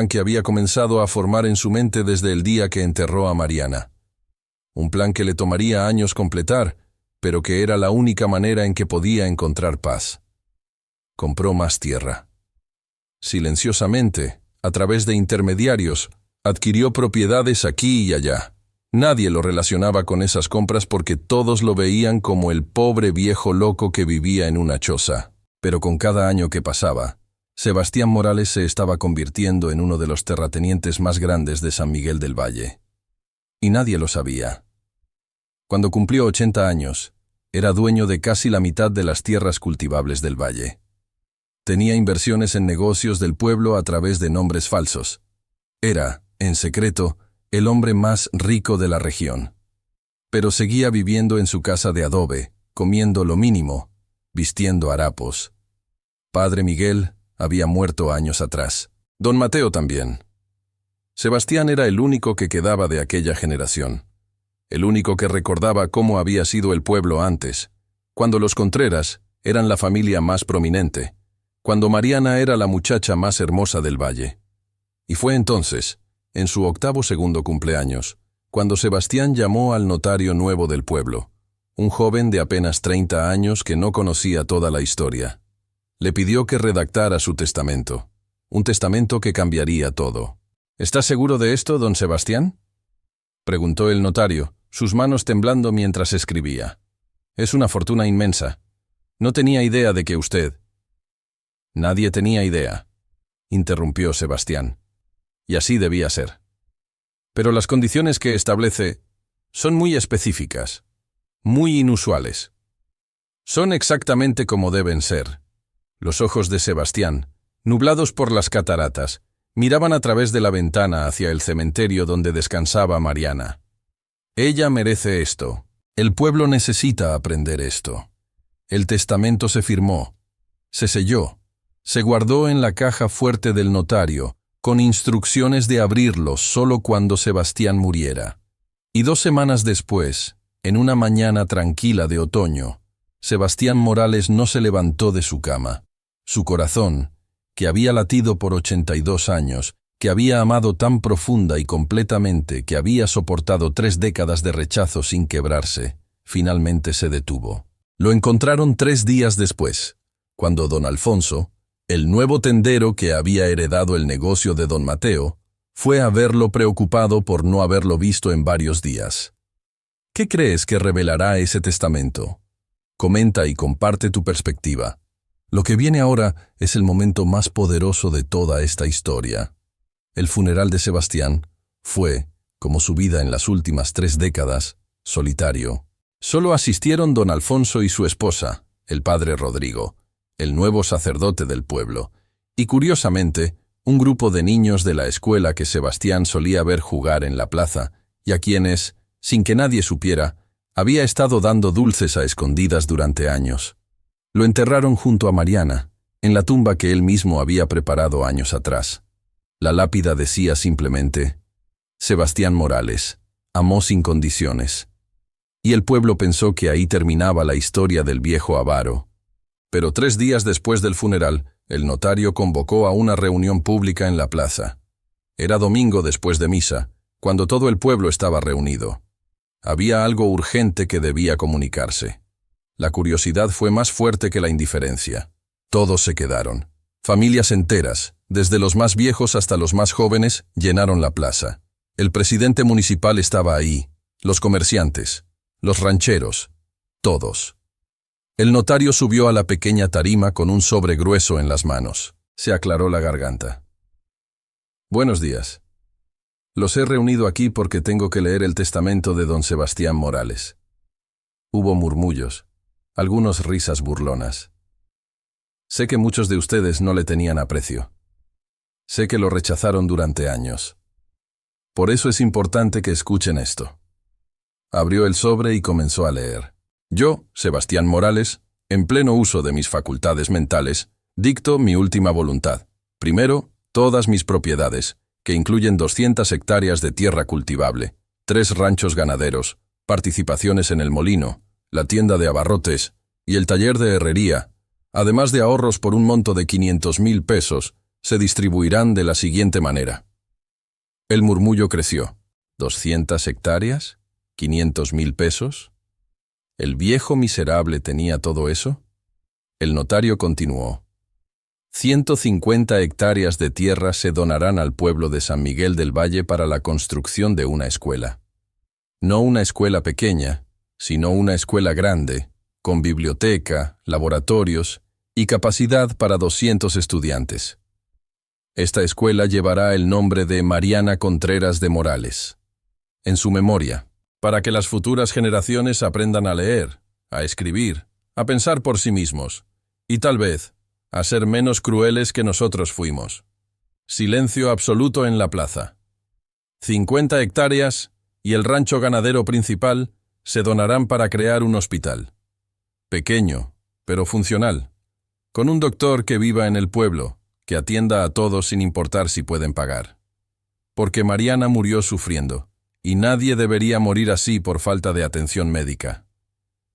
que había comenzado a formar en su mente desde el día que enterró a Mariana. Un plan que le tomaría años completar, pero que era la única manera en que podía encontrar paz. Compró más tierra. Silenciosamente, a través de intermediarios, adquirió propiedades aquí y allá. Nadie lo relacionaba con esas compras porque todos lo veían como el pobre viejo loco que vivía en una choza. Pero con cada año que pasaba, Sebastián Morales se estaba convirtiendo en uno de los terratenientes más grandes de San Miguel del Valle. Y nadie lo sabía. Cuando cumplió 80 años, era dueño de casi la mitad de las tierras cultivables del valle. Tenía inversiones en negocios del pueblo a través de nombres falsos. Era, en secreto, el hombre más rico de la región. Pero seguía viviendo en su casa de adobe, comiendo lo mínimo, vistiendo harapos. Padre Miguel había muerto años atrás. Don Mateo también. Sebastián era el único que quedaba de aquella generación. El único que recordaba cómo había sido el pueblo antes, cuando los Contreras eran la familia más prominente, cuando Mariana era la muchacha más hermosa del valle. Y fue entonces, en su 82º cumpleaños, cuando Sebastián llamó al notario nuevo del pueblo, un joven de apenas 30 años que no conocía toda la historia. Le pidió que redactara su testamento, un testamento que cambiaría todo. ¿Estás seguro de esto, don Sebastián?, preguntó el notario, sus manos temblando mientras escribía. Es una fortuna inmensa. No tenía idea de que usted... Nadie tenía idea, interrumpió Sebastián. Y así debía ser. Pero las condiciones que establece son muy específicas, muy inusuales. Son exactamente como deben ser. Los ojos de Sebastián, nublados por las cataratas, miraban a través de la ventana hacia el cementerio donde descansaba Mariana. Ella merece esto. El pueblo necesita aprender esto. El testamento se firmó, se selló, se guardó en la caja fuerte del notario, con instrucciones de abrirlo solo cuando Sebastián muriera. Y 2 semanas después, en una mañana tranquila de otoño, Sebastián Morales no se levantó de su cama. Su corazón, que había latido por 82 años, que había amado tan profunda y completamente que había soportado 3 décadas de rechazo sin quebrarse, finalmente se detuvo. Lo encontraron 3 días después, cuando don Alfonso, el nuevo tendero que había heredado el negocio de don Mateo, fue a verlo preocupado por no haberlo visto en varios días. ¿Qué crees que revelará ese testamento? Comenta y comparte tu perspectiva. Lo que viene ahora es el momento más poderoso de toda esta historia. El funeral de Sebastián fue, como su vida en las últimas 3 décadas, solitario. Solo asistieron don Alfonso y su esposa, el padre Rodrigo, el nuevo sacerdote del pueblo, y curiosamente, un grupo de niños de la escuela que Sebastián solía ver jugar en la plaza, y a quienes, sin que nadie supiera, había estado dando dulces a escondidas durante años. Lo enterraron junto a Mariana, en la tumba que él mismo había preparado años atrás. La lápida decía simplemente, Sebastián Morales, amó sin condiciones. Y el pueblo pensó que ahí terminaba la historia del viejo avaro. Pero 3 días después del funeral, el notario convocó a una reunión pública en la plaza. Era domingo después de misa, cuando todo el pueblo estaba reunido. Había algo urgente que debía comunicarse. La curiosidad fue más fuerte que la indiferencia. Todos se quedaron. Familias enteras, desde los más viejos hasta los más jóvenes, llenaron la plaza. El presidente municipal estaba ahí, los comerciantes, los rancheros, todos. El notario subió a la pequeña tarima con un sobre grueso en las manos. Se aclaró la garganta. Buenos días. Los he reunido aquí porque tengo que leer el testamento de don Sebastián Morales. Hubo murmullos, algunos risas burlonas. Sé que muchos de ustedes no le tenían aprecio. Sé que lo rechazaron durante años. Por eso es importante que escuchen esto. Abrió el sobre y comenzó a leer. Yo, Sebastián Morales, En pleno uso de mis facultades mentales, dicto mi última voluntad. Primero, todas mis propiedades, que incluyen 200 hectáreas de tierra cultivable, 3 ranchos ganaderos, participaciones en el molino, la tienda de abarrotes y el taller de herrería, además de ahorros por un monto de 500,000 pesos, se distribuirán de la siguiente manera. El murmullo creció. ¿200 hectáreas? ¿500,000 pesos? ¿El viejo miserable tenía todo eso? El notario continuó. 150 hectáreas de tierra se donarán al pueblo de San Miguel del Valle para la construcción de una escuela. No una escuela pequeña, sino una escuela grande, con biblioteca, laboratorios y capacidad para 200 estudiantes. Esta escuela llevará el nombre de Mariana Contreras de Morales, en su memoria, para que las futuras generaciones aprendan a leer, a escribir, a pensar por sí mismos, y tal vez, a ser menos crueles que nosotros fuimos. Silencio absoluto en la plaza. 50 hectáreas y el rancho ganadero principal se donarán para crear un hospital. Pequeño, pero funcional, con un doctor que viva en el pueblo, que atienda a todos sin importar si pueden pagar. Porque Mariana murió sufriendo, y nadie debería morir así por falta de atención médica.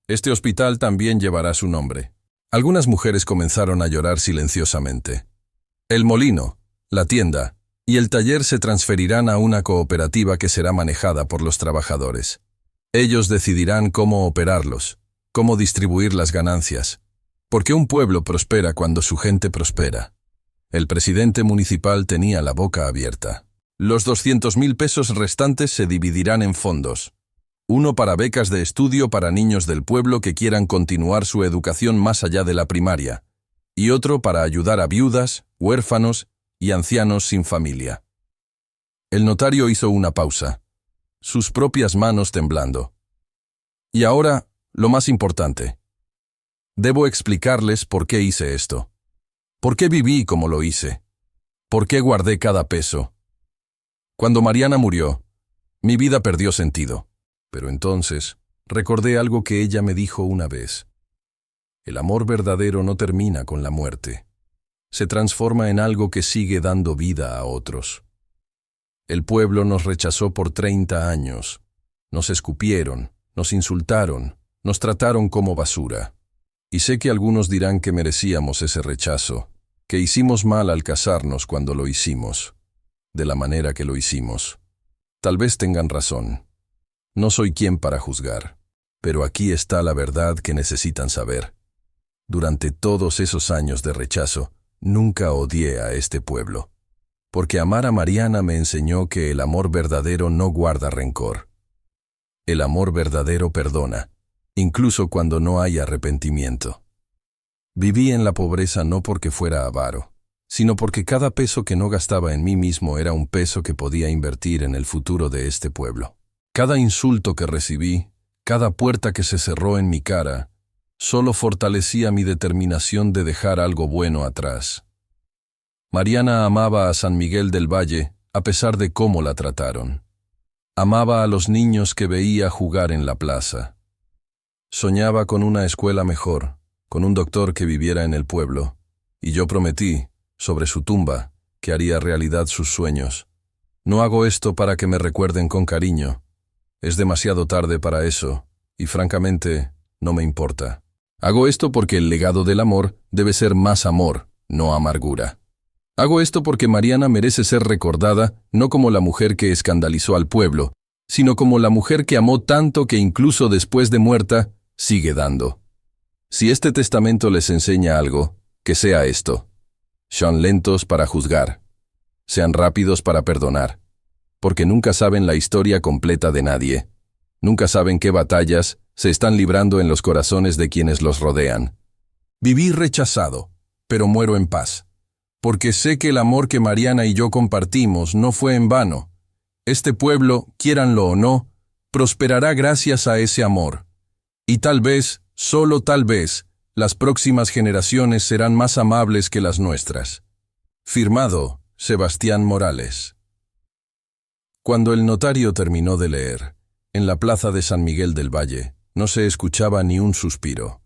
Este hospital también llevará su nombre. Algunas mujeres comenzaron a llorar silenciosamente. El molino, la tienda y el taller se transferirán a una cooperativa que será manejada por los trabajadores. Ellos decidirán cómo operarlos, cómo distribuir las ganancias, porque un pueblo prospera cuando su gente prospera. El presidente municipal tenía la boca abierta. Los 200,000 pesos restantes se dividirán en fondos. Uno para becas de estudio para niños del pueblo que quieran continuar su educación más allá de la primaria, y otro para ayudar a viudas, huérfanos y ancianos sin familia. El notario hizo una pausa, sus propias manos temblando. Y ahora, lo más importante. Debo explicarles por qué hice esto. ¿Por qué viví como lo hice? ¿Por qué guardé cada peso? Cuando Mariana murió, mi vida perdió sentido. Pero entonces, recordé algo que ella me dijo una vez. El amor verdadero no termina con la muerte. Se transforma en algo que sigue dando vida a otros. El pueblo nos rechazó por 30 años. Nos escupieron, nos insultaron, nos trataron como basura. Y sé que algunos dirán que merecíamos ese rechazo, que hicimos mal al casarnos cuando lo hicimos, de la manera que lo hicimos. Tal vez tengan razón. No soy quien para juzgar, pero aquí está la verdad que necesitan saber. Durante todos esos años de rechazo, nunca odié a este pueblo, porque amar a Mariana me enseñó que el amor verdadero no guarda rencor. El amor verdadero perdona, incluso cuando no hay arrepentimiento. Viví en la pobreza no porque fuera avaro, sino porque cada peso que no gastaba en mí mismo era un peso que podía invertir en el futuro de este pueblo. Cada insulto que recibí, cada puerta que se cerró en mi cara, solo fortalecía mi determinación de dejar algo bueno atrás. Mariana amaba a San Miguel del Valle a pesar de cómo la trataron. Amaba a los niños que veía jugar en la plaza. Soñaba con una escuela mejor, con un doctor que viviera en el pueblo, y yo prometí, sobre su tumba, que haría realidad sus sueños. No hago esto para que me recuerden con cariño. Es demasiado tarde para eso, y francamente, no me importa. Hago esto porque el legado del amor debe ser más amor, no amargura. Hago esto porque Mariana merece ser recordada no como la mujer que escandalizó al pueblo, sino como la mujer que amó tanto que incluso después de muerta, sigue dando. Si este testamento les enseña algo, que sea esto. Sean lentos para juzgar. Sean rápidos para perdonar. Porque nunca saben la historia completa de nadie. Nunca saben qué batallas se están librando en los corazones de quienes los rodean. Viví rechazado, pero muero en paz. Porque sé que el amor que Mariana y yo compartimos no fue en vano. Este pueblo, quiéranlo o no, prosperará gracias a ese amor. Y tal vez, solo tal vez, las próximas generaciones serán más amables que las nuestras. Firmado, Sebastián Morales. Cuando el notario terminó de leer, en la plaza de San Miguel del Valle, no se escuchaba ni un suspiro.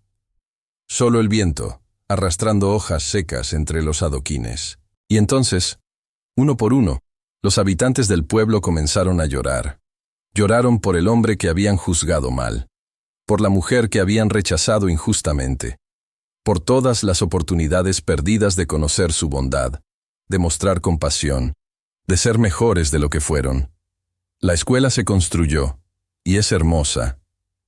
solo el viento, arrastrando hojas secas entre los adoquines. Y entonces, uno por uno, los habitantes del pueblo comenzaron a llorar. Lloraron por el hombre que habían juzgado mal, por la mujer que habían rechazado injustamente, por todas las oportunidades perdidas de conocer su bondad, de mostrar compasión, de ser mejores de lo que fueron. La escuela se construyó, y es hermosa,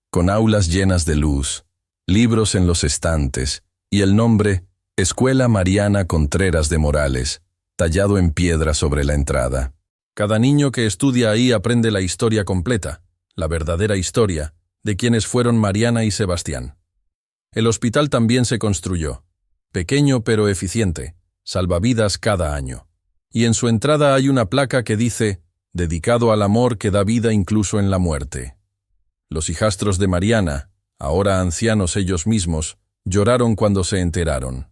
con aulas llenas de luz, libros en los estantes, y el nombre Escuela Mariana Contreras de Morales, tallado en piedra sobre la entrada. Cada niño que estudia ahí aprende la historia completa, la verdadera historia, de quienes fueron Mariana y Sebastián. El hospital también se construyó, pequeño pero eficiente, salvavidas cada año. Y en su entrada hay una placa que dice, dedicado al amor que da vida incluso en la muerte. Los hijastros de Mariana, ahora ancianos ellos mismos, lloraron cuando se enteraron.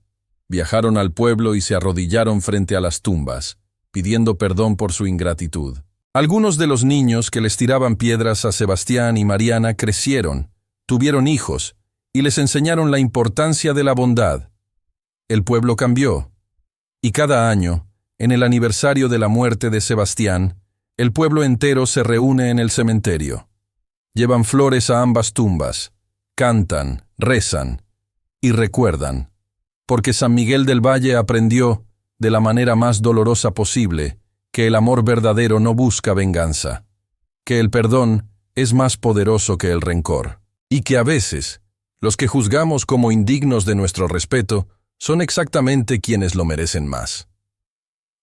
Viajaron al pueblo y se arrodillaron frente a las tumbas, pidiendo perdón por su ingratitud. Algunos de los niños que les tiraban piedras a Sebastián y Mariana crecieron, tuvieron hijos, y les enseñaron la importancia de la bondad. El pueblo cambió, y cada año, en el aniversario de la muerte de Sebastián, el pueblo entero se reúne en el cementerio. Llevan flores a ambas tumbas, cantan, rezan y recuerdan, porque San Miguel del Valle aprendió, de la manera más dolorosa posible, que el amor verdadero no busca venganza, que el perdón es más poderoso que el rencor, y que a veces, los que juzgamos como indignos de nuestro respeto son exactamente quienes lo merecen más.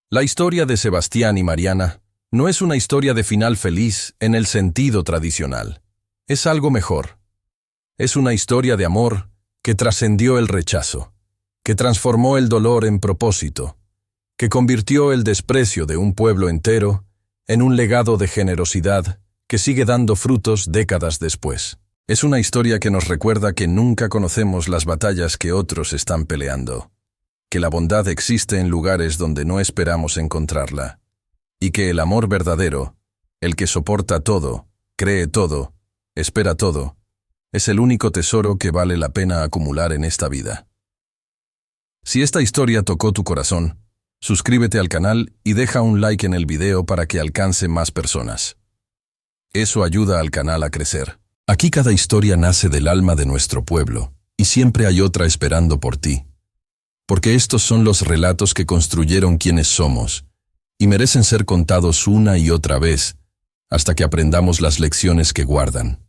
La historia de Sebastián y Mariana no es una historia de final feliz en el sentido tradicional. Es algo mejor. Es una historia de amor que trascendió el rechazo, que transformó el dolor en propósito, que convirtió el desprecio de un pueblo entero en un legado de generosidad que sigue dando frutos décadas después. Es una historia que nos recuerda que nunca conocemos las batallas que otros están peleando, que la bondad existe en lugares donde no esperamos encontrarla, y que el amor verdadero, el que soporta todo, cree todo, espera todo, es el único tesoro que vale la pena acumular en esta vida. Si esta historia tocó tu corazón, suscríbete al canal y deja un like en el video para que alcance más personas. Eso ayuda al canal a crecer. Aquí cada historia nace del alma de nuestro pueblo, y siempre hay otra esperando por ti. Porque estos son los relatos que construyeron quienes somos, y merecen ser contados una y otra vez, hasta que aprendamos las lecciones que guardan.